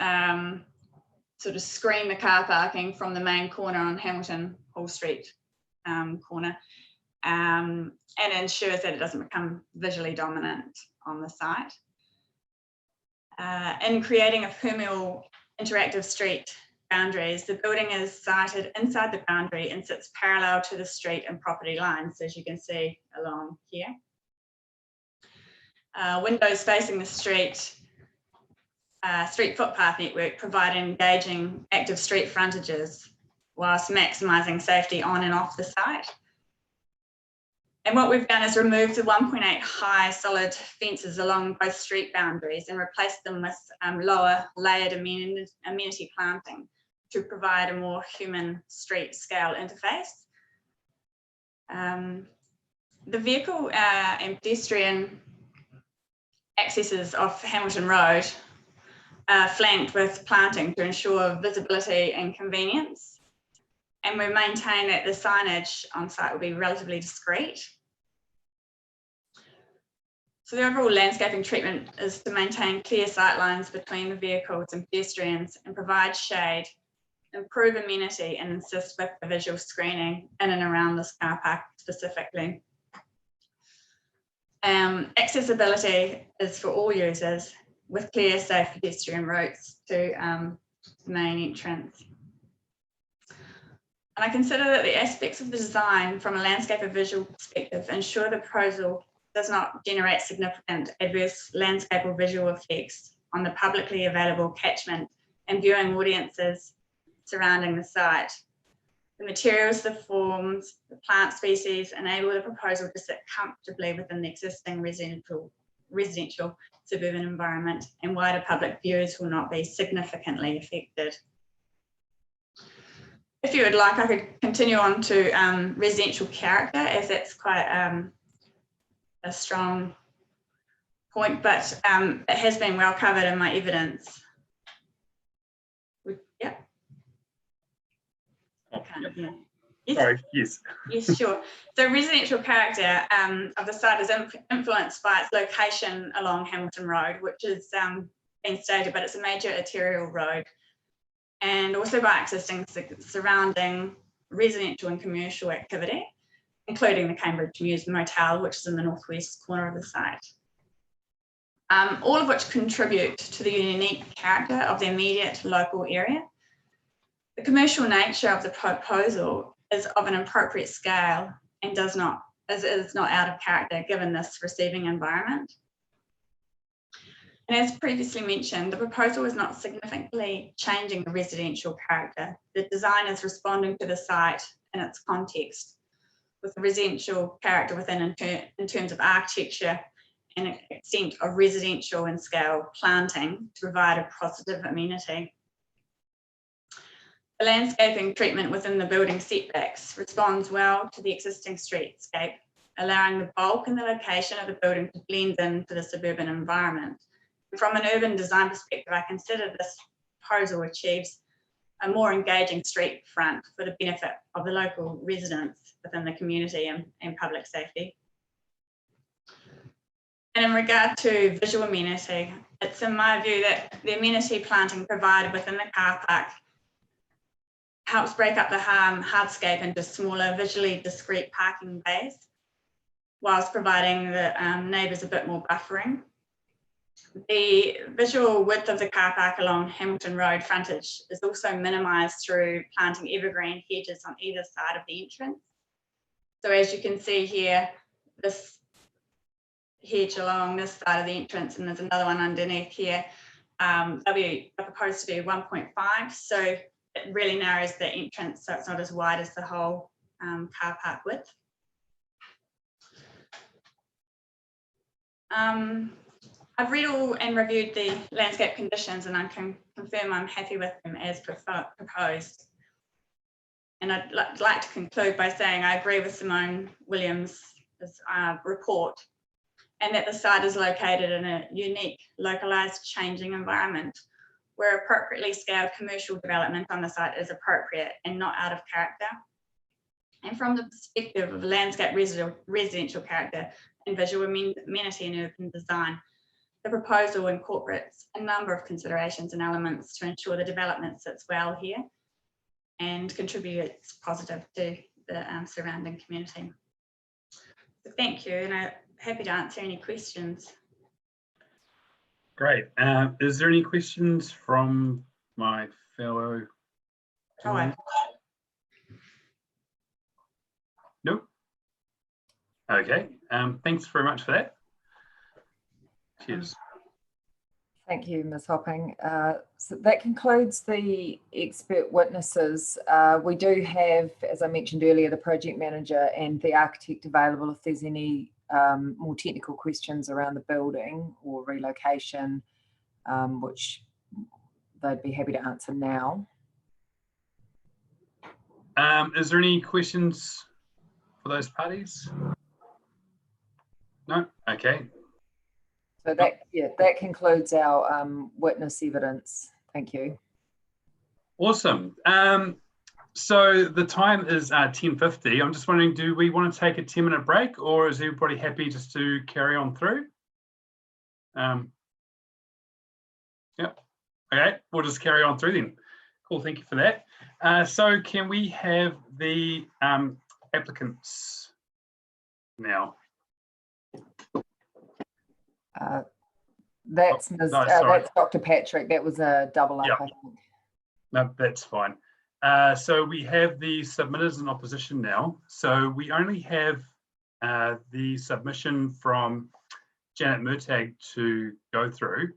sort of screen the car parking from the main corner on Hamilton Hall Street corner and ensures that it doesn't become visually dominant on the site. In creating a permeable interactive street boundaries, the building is sited inside the boundary and sits parallel to the street and property lines, as you can see along here. Windows facing the street footpath network provide engaging active street frontages whilst maximising safety on and off the site. And what we've done is remove the 1.8 high solid fences along both street boundaries and replaced them with lower layered amenity planting to provide a more human street scale interface. The vehicle and pedestrian accesses off Hamilton Road are flanked with planting to ensure visibility and convenience. And we maintain that the signage on site will be relatively discreet. So the overall landscaping treatment is to maintain clear sight lines between the vehicles and pedestrians and provide shade, improve amenity and assist with the visual screening in and around this car park specifically. Accessibility is for all users with clear, safe pedestrian routes to the main entrance. And I consider that the aspects of the design from a landscape or visual perspective ensure the proposal does not generate significant adverse landscape or visual effects on the publicly available catchment and viewing audiences surrounding the site. The materials, the forms, the plant species enable the proposal to sit comfortably within the existing residential suburban environment, and wider public views will not be significantly affected. If you would like, I could continue on to residential character, as that's quite a strong point, but it has been well covered in my evidence. Yeah. Yeah. Yes. Sorry, yes. Yes, sure. So residential character of the site is influenced by its location along Hamilton Road, which is been stated, but it's a major arterial road, and also by existing surrounding residential and commercial activity, including the Cambridge Mews Motel, which is in the northwest corner of the site. All of which contribute to the unique character of the immediate local area. The commercial nature of the proposal is of an appropriate scale and is not out of character given this receiving environment. And as previously mentioned, the proposal is not significantly changing the residential character. The design is responding to the site and its context, with the residential character within in terms of architecture and extent of residential and scale planting to provide a positive amenity. The landscaping treatment within the building setbacks responds well to the existing streetscape, allowing the bulk and the location of the building to blend into the suburban environment. And from an urban design perspective, I consider this proposal achieves a more engaging street front for the benefit of the local residents within the community and public safety. And in regard to visual amenity, it's in my view that the amenity planting provided within the car park helps break up the hardscape into smaller, visually discrete parking bays, whilst providing the neighbours a bit more buffering. The visual width of the car park along Hamilton Road frontage is also minimised through planting evergreen hedges on either side of the entrance. So as you can see here, this hedge along this side of the entrance, and there's another one underneath here, they're proposed to be 1.5, so it really narrows the entrance so it's not as wide as the whole car park width. I've read all and reviewed the landscape conditions, and I can confirm I'm happy with them as proposed. And I'd like to conclude by saying I agree with Simone Williams' report, and that the site is located in a unique, localised, changing environment where appropriately scaled commercial development on the site is appropriate and not out of character. And from the perspective of landscape residential character and visual amenity and urban design, the proposal incorporates a number of considerations and elements to ensure the development sits well here and contributes positive to the surrounding community. So thank you, and I'm happy to answer any questions. Great. Is there any questions from my fellow? Nope. Okay. Thanks very much for that. Cheers. Thank you, Ms. Hopping. So that concludes the expert witnesses. We do have, as I mentioned earlier, the project manager and the architect available if there's any more technical questions around the building or relocation, which they'd be happy to answer now. Is there any questions for those parties? No? Okay. So that concludes our witness evidence. Thank you. Awesome. So the time is 10:50. I'm just wondering, do we want to take a 10-minute break, or is everybody happy just to carry on through? Yep. Okay, we'll just carry on through then. Cool, thank you for that. So can we have the applicants now? That's Ms. That's Dr. Patrick. That was a double up, Yep. I think. No, that's fine. So we have the submitters in opposition now. So we only have the submission from Janet Murtagh to go through.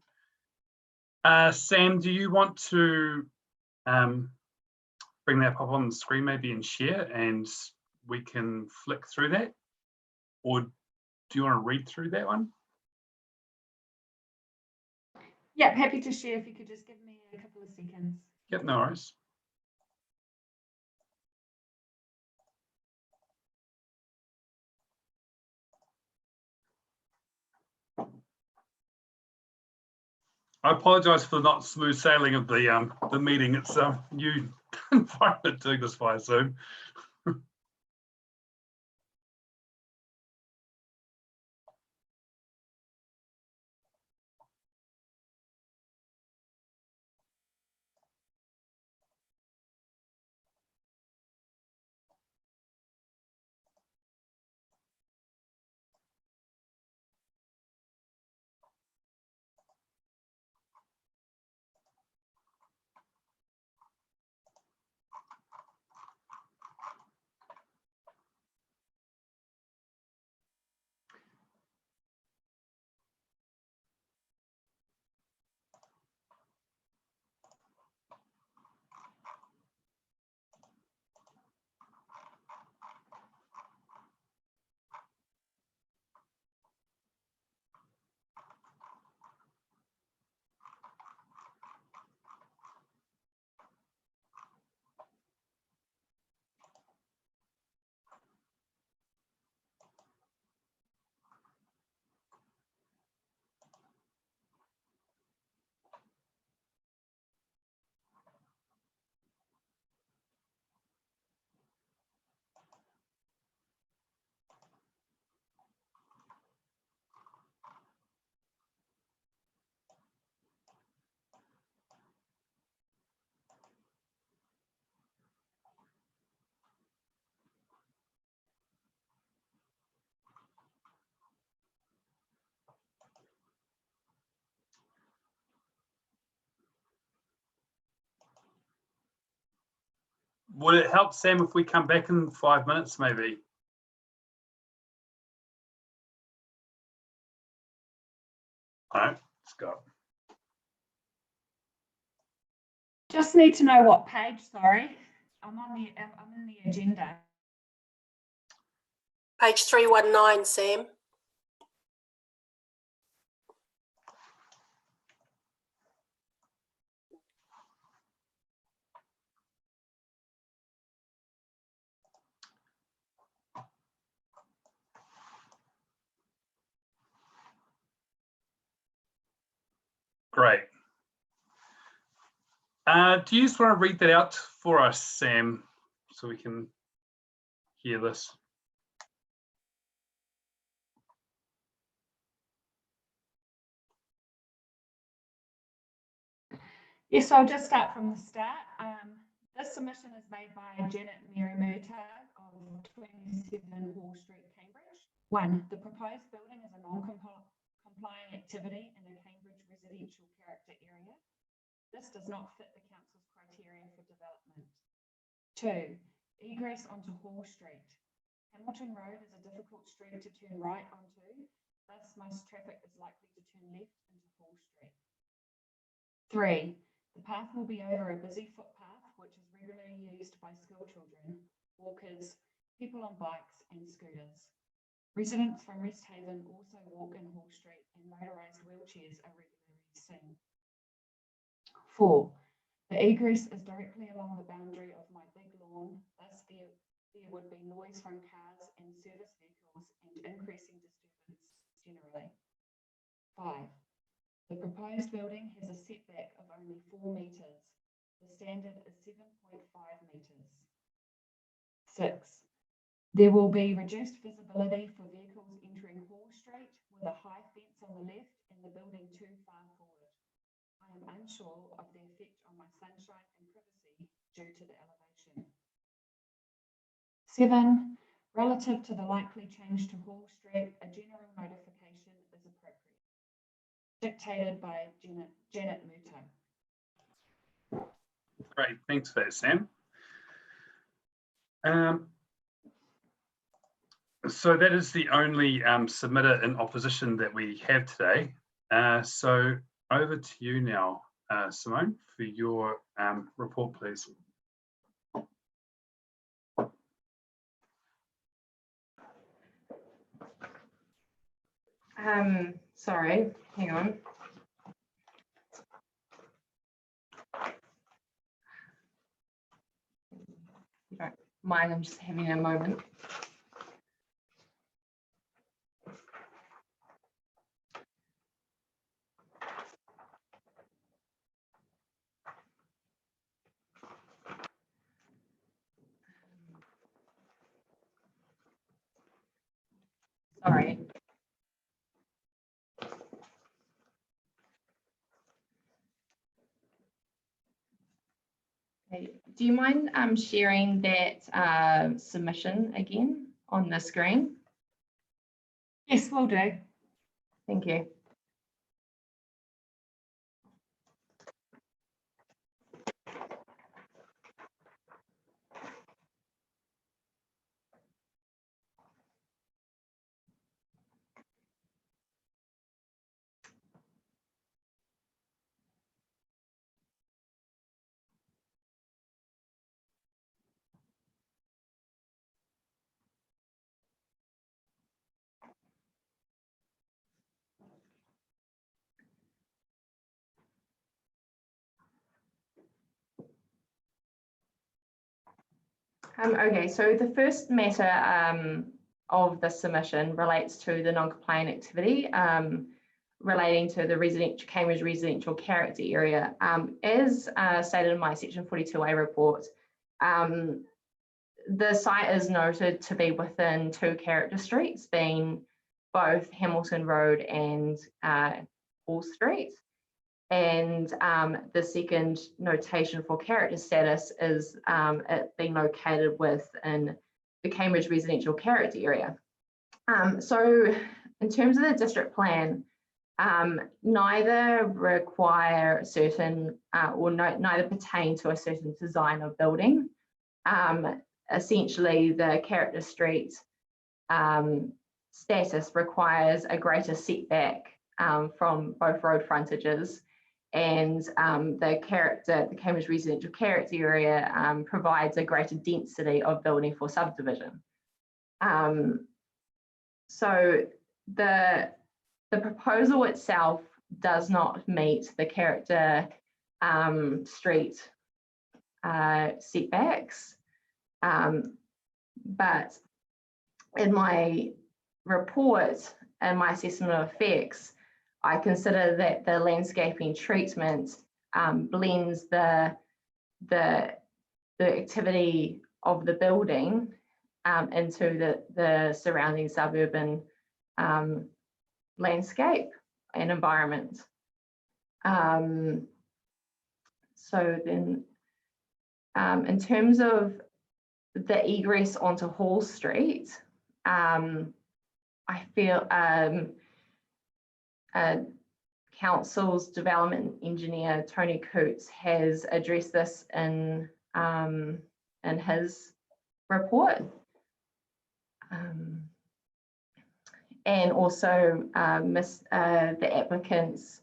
Sam, do you want to bring that up on the screen maybe and share, and we can flick through that? Or do you want to read through that one? Yeah, happy to share if you could just give me a couple of seconds. Yep, no worries. I apologise for the not smooth sailing of the meeting. It's a new environment doing this via Zoom. Would it help, Sam, if we come back in 5 minutes, maybe? All right, let's go. Just need to know what page, sorry. I'm in the agenda. Page 319, Sam. Great. Do you just want to read that out for us, Sam, so we can hear this? Yes, I'll just start from the start. This submission is made by Janet Mary Murtagh of 27 Hall Street, Cambridge. 1. The proposed building is a non-compliant activity in a Cambridge residential character area. This does not fit the council's criteria for development. 2. Egress onto Hall Street. Hamilton Road is a difficult street to turn right onto, thus most traffic is likely to turn left into Hall Street. 3. The path will be over a busy footpath which is regularly used by school children, walkers, people on bikes and scooters. Residents from Rest Haven also walk in Hall Street and motorised wheelchairs are regularly seen. 4. The egress is directly along the boundary of my big lawn, thus there would be noise from cars and service vehicles and increasing disturbance generally. 5. The proposed building has a setback of only 4 metres. The standard is 7.5 metres. 6. There will be reduced visibility for vehicles entering Hall Street with a high fence on the left and the building too far forward. I am unsure of the effect on my sunshine and privacy due to the elevation. 7. Relative to the likely change to Hall Street, a general notification is appropriate. Dictated by Janet Murtagh. Great, thanks for that, Sam. So that is the only submitter in opposition that we have today. So over to you now, Simone, for your report, please. Sorry, hang on. You don't mind, I'm just having a moment. Sorry. Okay. Do you mind sharing that submission again on the screen? Yes, will do. Thank you. Okay, so the first matter of the submission relates to the non-compliant activity relating to the Cambridge residential character area. As stated in my section 42A report, the site is noted to be within 2 character streets, being both Hamilton Road and Hall Street. And the second notation for character status is it being located within the Cambridge residential character area. So in terms of the district plan, neither require certain or neither pertain to a certain design of building. essentially the character street status requires a greater setback from both road frontages, and the Cambridge residential character area provides a greater density of building for subdivision. So the proposal itself does not meet the character street setbacks, but in my report and my assessment of effects, I consider that the landscaping treatment blends the activity of the building into the surrounding suburban landscape and environment. So then in terms of the egress onto Hall Street, I feel Council's development engineer, Tony Coots, has addressed this in his report. And also the applicant's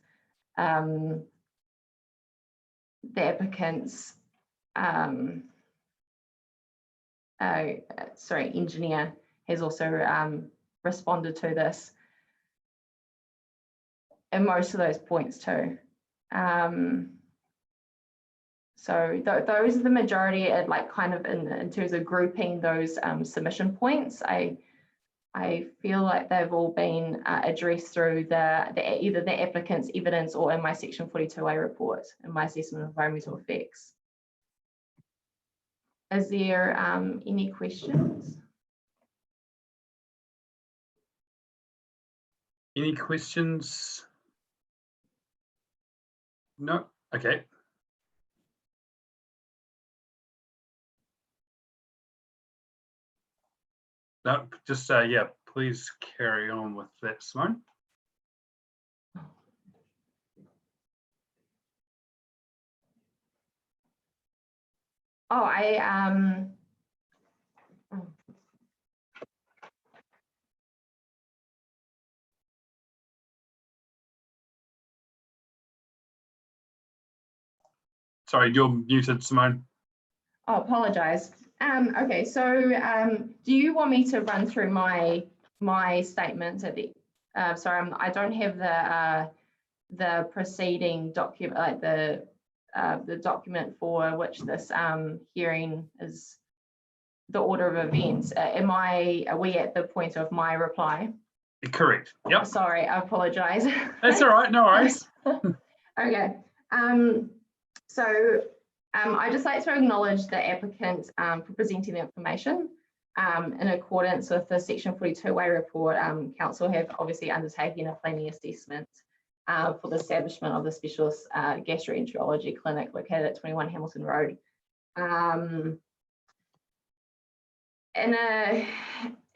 engineer has also responded to this and most of those points too. So those are the majority, like kind of in terms of grouping those submission points. I feel like they've all been addressed through either the applicant's evidence or in my section 42A report in my assessment of environmental effects. Is there any questions? Any questions? No, okay. No, just yeah, please carry on with that, Simone. Oh, Sorry, you're muted, Simone. Oh, apologise. Okay, so do you want me to run through my statements at the? Sorry, I don't have the preceding document, like the document for which this hearing is the order of events. Are we at the point of my reply? Correct. Yep. Sorry, I apologise. That's all right. No worries. Okay. So I'd just like to acknowledge the applicant for presenting the information. In accordance with the section 42A report, council have obviously undertaken a planning assessment for the establishment of the specialist gastroenterology clinic located at 21 Hamilton Road.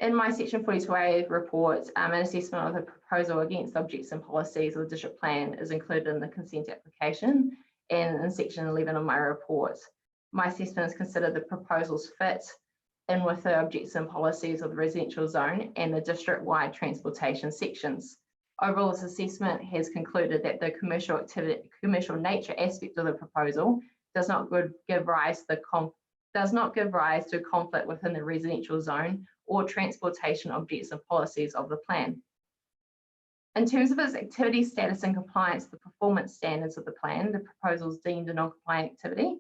In my section 42A report, an assessment of the proposal against objects and policies of the district plan is included in the consent application. And in section 11 of my report, my assessment is considered the proposals fit in with the objects and policies of the residential zone and the district-wide transportation sections. Overall, this assessment has concluded that the commercial nature aspect of the proposal does not give rise to conflict within the residential zone or transportation objects and policies of the plan. In terms of its activity status and compliance with the performance standards of the plan, the proposal is deemed a non-compliant activity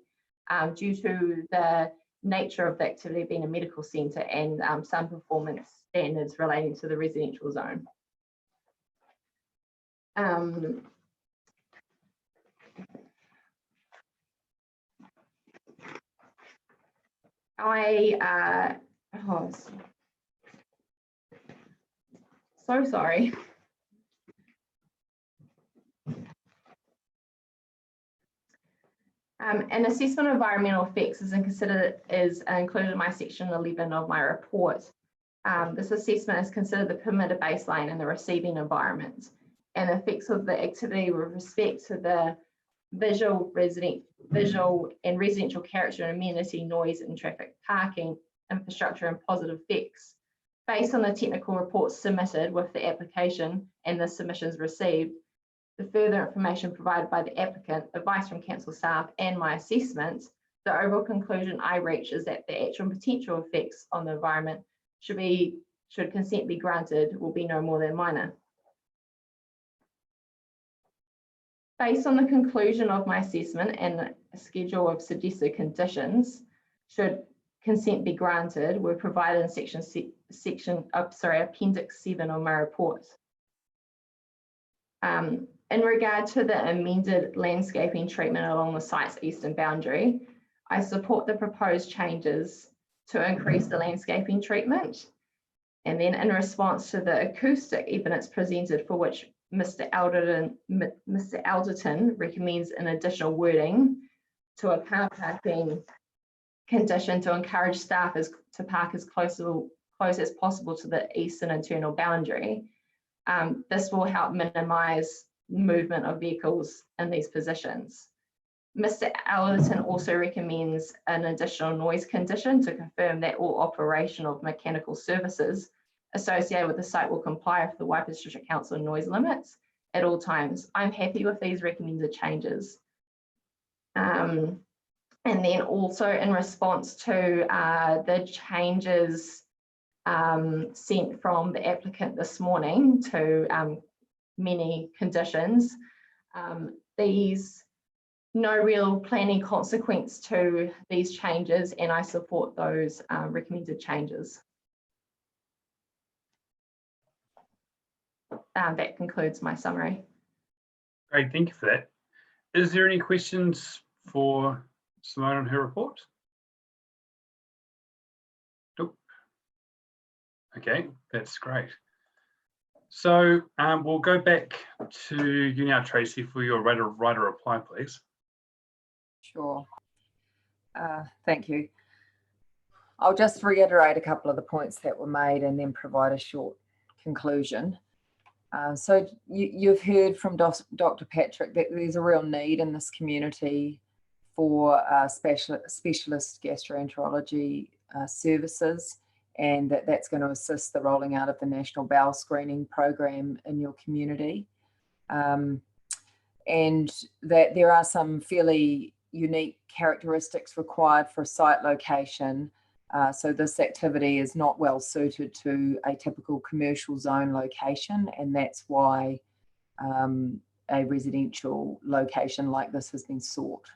due to the nature of the activity being a medical centre and some performance standards relating to the residential zone. So sorry. An assessment of environmental effects is included in my section 11 of my report. This assessment is considered the permitted baseline in the receiving environment and effects of the activity with respect to the visual and residential character and amenity, noise and traffic, parking, infrastructure and positive effects. Based on the technical reports submitted with the application and the submissions received, the further information provided by the applicant, advice from council staff and my assessments, the overall conclusion I reach is that the actual potential effects on the environment should consent be granted, will be no more than minor. Based on the conclusion of my assessment and a schedule of suggested conditions, should consent be granted, were provided in Appendix 7 of my report. In regard to the amended landscaping treatment along the site's eastern boundary, I support the proposed changes to increase the landscaping treatment. And then in response to the acoustic evidence presented, for which Mr. Alderton recommends an additional wording to a car parking condition to encourage staff to park as close as possible to the eastern internal boundary. This will help minimise movement of vehicles in these positions. Mr. Alderton also recommends an additional noise condition to confirm that all operation of mechanical services associated with the site will comply with the Waipa District Council noise limits at all times. I'm happy with these recommended changes. And then also in response to the changes sent from the applicant this morning to many conditions, these no real planning consequence to these changes, and I support those recommended changes. That concludes my summary. Great, thank you for that. Is there any questions for Simone on her report? Nope. Okay, that's great. So we'll go back to you now, Tracy, for your right of reply, please. Sure. Thank you. I'll just reiterate a couple of the points that were made and then provide a short conclusion. So you've heard from Dr. Patrick that there's a real need in this community for specialist gastroenterology services, and that's going to assist the rolling out of the National Bowel Screening Program in your community. And that there are some fairly unique characteristics required for a site location. So this activity is not well suited to a typical commercial zone location, and that's why a residential location like this has been sought.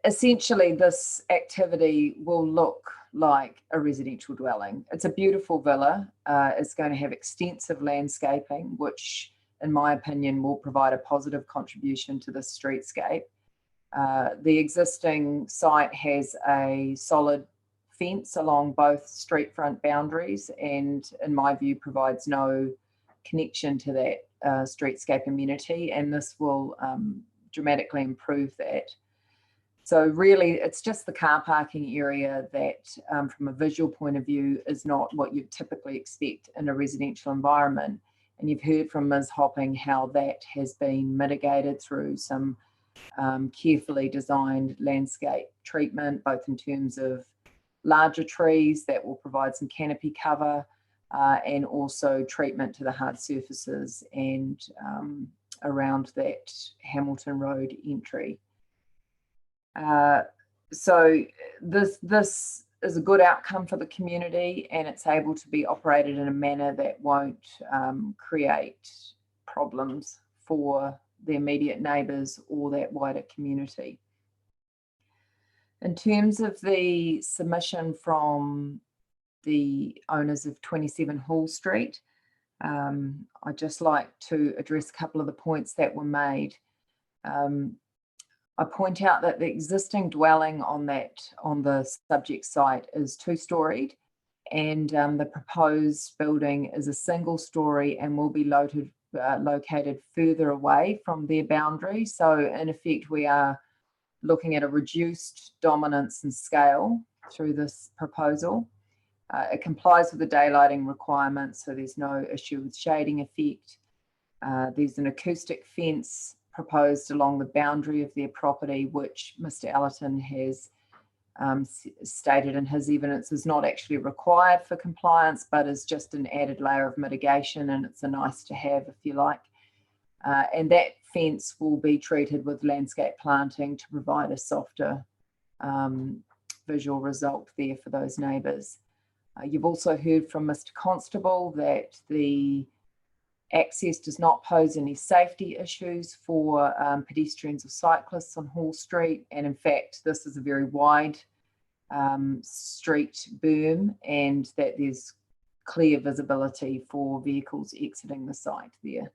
Essentially, this activity will look like a residential dwelling. It's a beautiful villa. It's going to have extensive landscaping, which in my opinion will provide a positive contribution to the streetscape. The existing site has a solid fence along both street front boundaries, and in my view provides no connection to that streetscape amenity, and this will dramatically improve that. So really it's just the car parking area that from a visual point of view is not what you'd typically expect in a residential environment. And you've heard from Ms. Hopping how that has been mitigated through some carefully designed landscape treatment, both in terms of larger trees that will provide some canopy cover and also treatment to the hard surfaces and around that Hamilton Road entry. So this is a good outcome for the community, and it's able to be operated in a manner that won't create problems for the immediate neighbours or that wider community. In terms of the submission from the owners of 27 Hall Street, I'd just like to address a couple of the points that were made. I point out that the existing dwelling on the subject site is 2-storied, and the proposed building is a single story and will be located further away from their boundary. So in effect, we are looking at a reduced dominance and scale through this proposal. It complies with the daylighting requirements, so there's no issue with shading effect. There's an acoustic fence proposed along the boundary of their property, which Mr. Allerton has stated in his evidence is not actually required for compliance, but is just an added layer of mitigation, and it's a nice to have, if you like. And that fence will be treated with landscape planting to provide a softer visual result there for those neighbours. You've also heard from Mr. Constable that the access does not pose any safety issues for pedestrians or cyclists on Hall Street. And in fact, this is a very wide street berm, and that there's clear visibility for vehicles exiting the site there.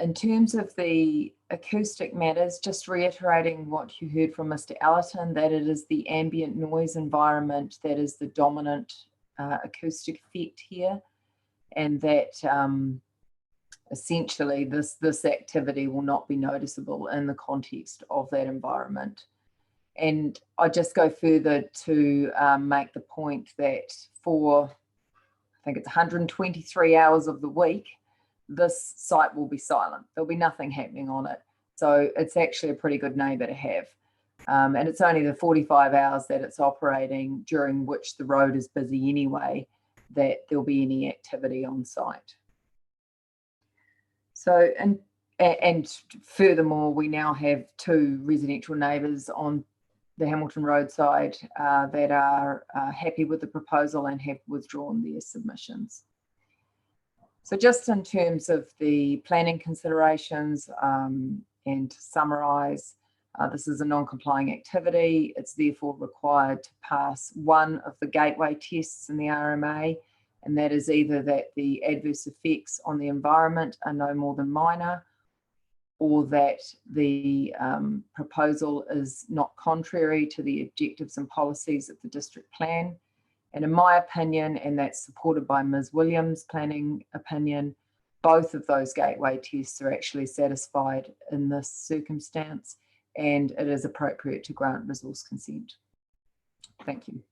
In terms of the acoustic matters, just reiterating what you heard from Mr. Allerton, that it is the ambient noise environment that is the dominant acoustic effect here, and that essentially this activity will not be noticeable in the context of that environment. And I just go further to make the point that for, I think it's 123 hours of the week, this site will be silent. There'll be nothing happening on it. So it's actually a pretty good neighbour to have. And it's only the 45 hours that it's operating, during which the road is busy anyway, that there'll be any activity on site. So, and furthermore, we now have 2 residential neighbours on the Hamilton Road side that are happy with the proposal and have withdrawn their submissions. So just in terms of the planning considerations, and to summarise, this is a non-complying activity. It's therefore required to pass one of the gateway tests in the RMA, and that is either that the adverse effects on the environment are no more than minor, or that the proposal is not contrary to the objectives and policies of the district plan. And in my opinion, and that's supported by Ms. Williams' planning opinion, both of those gateway tests are actually satisfied in this circumstance, and it is appropriate to grant resource consent. Thank you.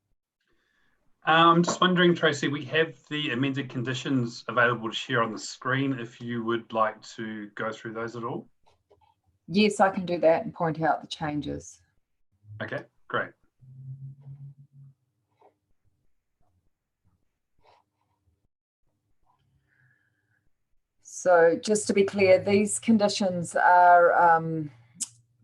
I'm just wondering, Tracy, we have the amended conditions available to share on the screen if you would like to go through those at all. Yes, I can do that and point out the changes. Okay, great. So just to be clear, these conditions are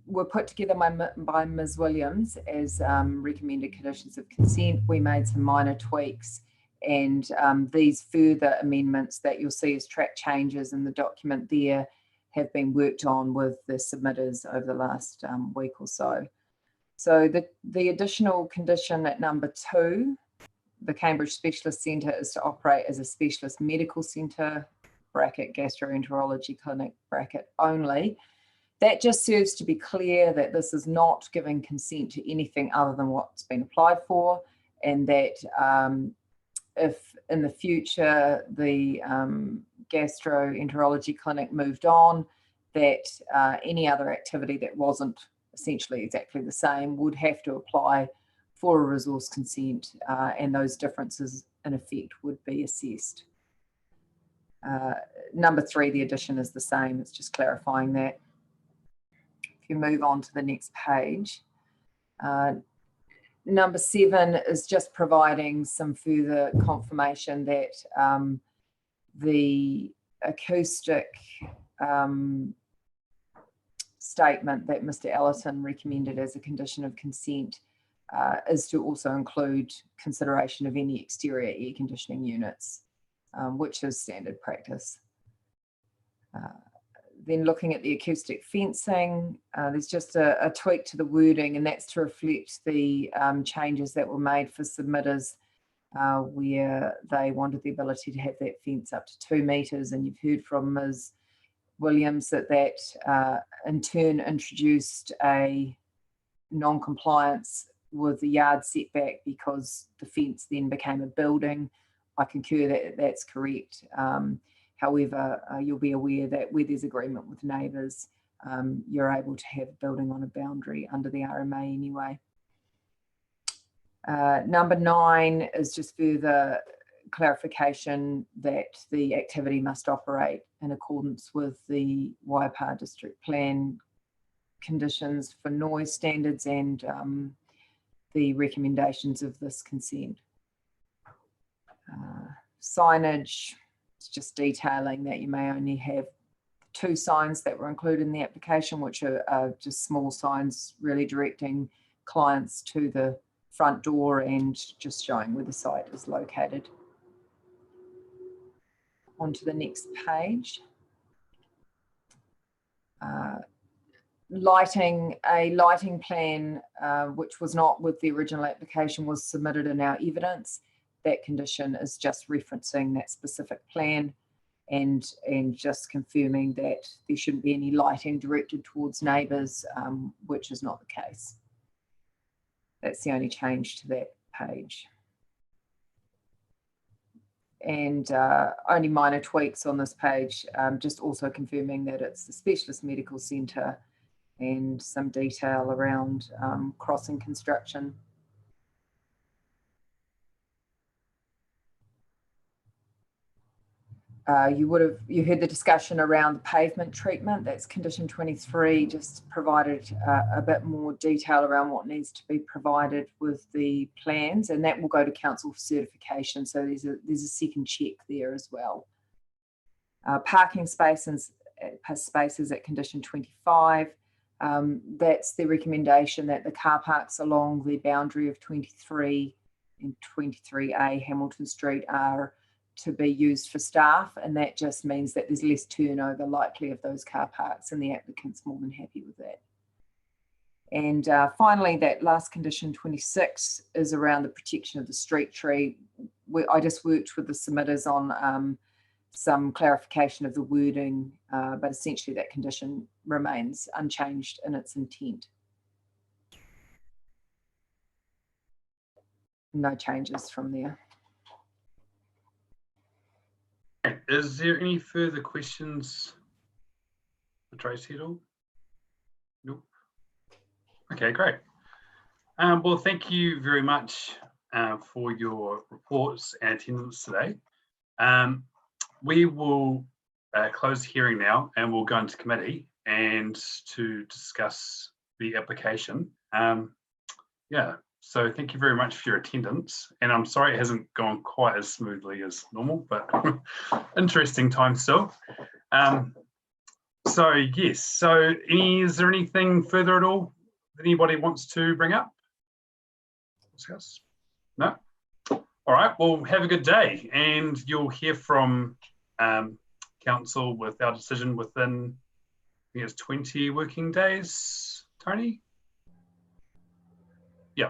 were put together by Ms. Williams as recommended conditions of consent. We made some minor tweaks, and these further amendments that you'll see as track changes in the document there have been worked on with the submitters over the last week or so. So the additional condition at number 2, the Cambridge Specialist Centre is to operate as a specialist medical centre, bracket gastroenterology clinic, bracket only. That just serves to be clear that this is not giving consent to anything other than what's been applied for, and that if in the future the gastroenterology clinic moved on, that any other activity that wasn't essentially exactly the same would have to apply for a resource consent, and those differences in effect would be assessed. Number 3, the addition is the same, it's just clarifying that. If you move on to the next page, number 7 is just providing some further confirmation that the acoustic statement that Mr. Allerton recommended as a condition of consent is to also include consideration of any exterior air conditioning units, which is standard practice. Then looking at the acoustic fencing, there's just a tweak to the wording, and that's to reflect the changes that were made for submitters where they wanted the ability to have that fence up to 2 metres, and you've heard from Ms. Williams that in turn introduced a non-compliance with the yard setback because the fence then became a building. I concur that that's correct. However, you'll be aware that where there's agreement with neighbours, you're able to have a building on a boundary under the RMA anyway. Number 9 is just further clarification that the activity must operate in accordance with the Waipa District Plan conditions for noise standards and the recommendations of this consent. Signage, it's just detailing that you may only have 2 signs that were included in the application, which are just small signs really directing clients to the front door and just showing where the site is located. On to the next page. Lighting, a lighting plan, which was not with the original application, was submitted in our evidence. That condition is just referencing that specific plan and just confirming that there shouldn't be any lighting directed towards neighbours, which is not the case. That's the only change to that page. And only minor tweaks on this page, just also confirming that it's the specialist medical centre and some detail around crossing construction. You heard the discussion around the pavement treatment. That's condition 23, just provided a bit more detail around what needs to be provided with the plans, and that will go to council for certification. So there's a second check there as well. Parking spaces at condition 25. That's the recommendation that the car parks along the boundary of 23 and 23A Hamilton Street are to be used for staff, and that just means that there's less turnover likely of those car parks, and the applicant's more than happy with that. And finally, that last condition 26 is around the protection of the street tree. I just worked with the submitters on some clarification of the wording, but essentially that condition remains unchanged in its intent. No changes from there. Is there any further questions for Tracy at all? Nope. Okay, great. Well, thank you very much for your reports and attendance today. We will close the hearing now, and we'll go into committee and to discuss the application. Yeah, so thank you very much for your attendance, and I'm sorry it hasn't gone quite as smoothly as normal, but interesting time still. So yes, so is there anything further at all that anybody wants to bring up? Discuss? No? All right, well, have a good day, and you'll hear from council with our decision within, I think it's 20 working days, Tony? Yeah.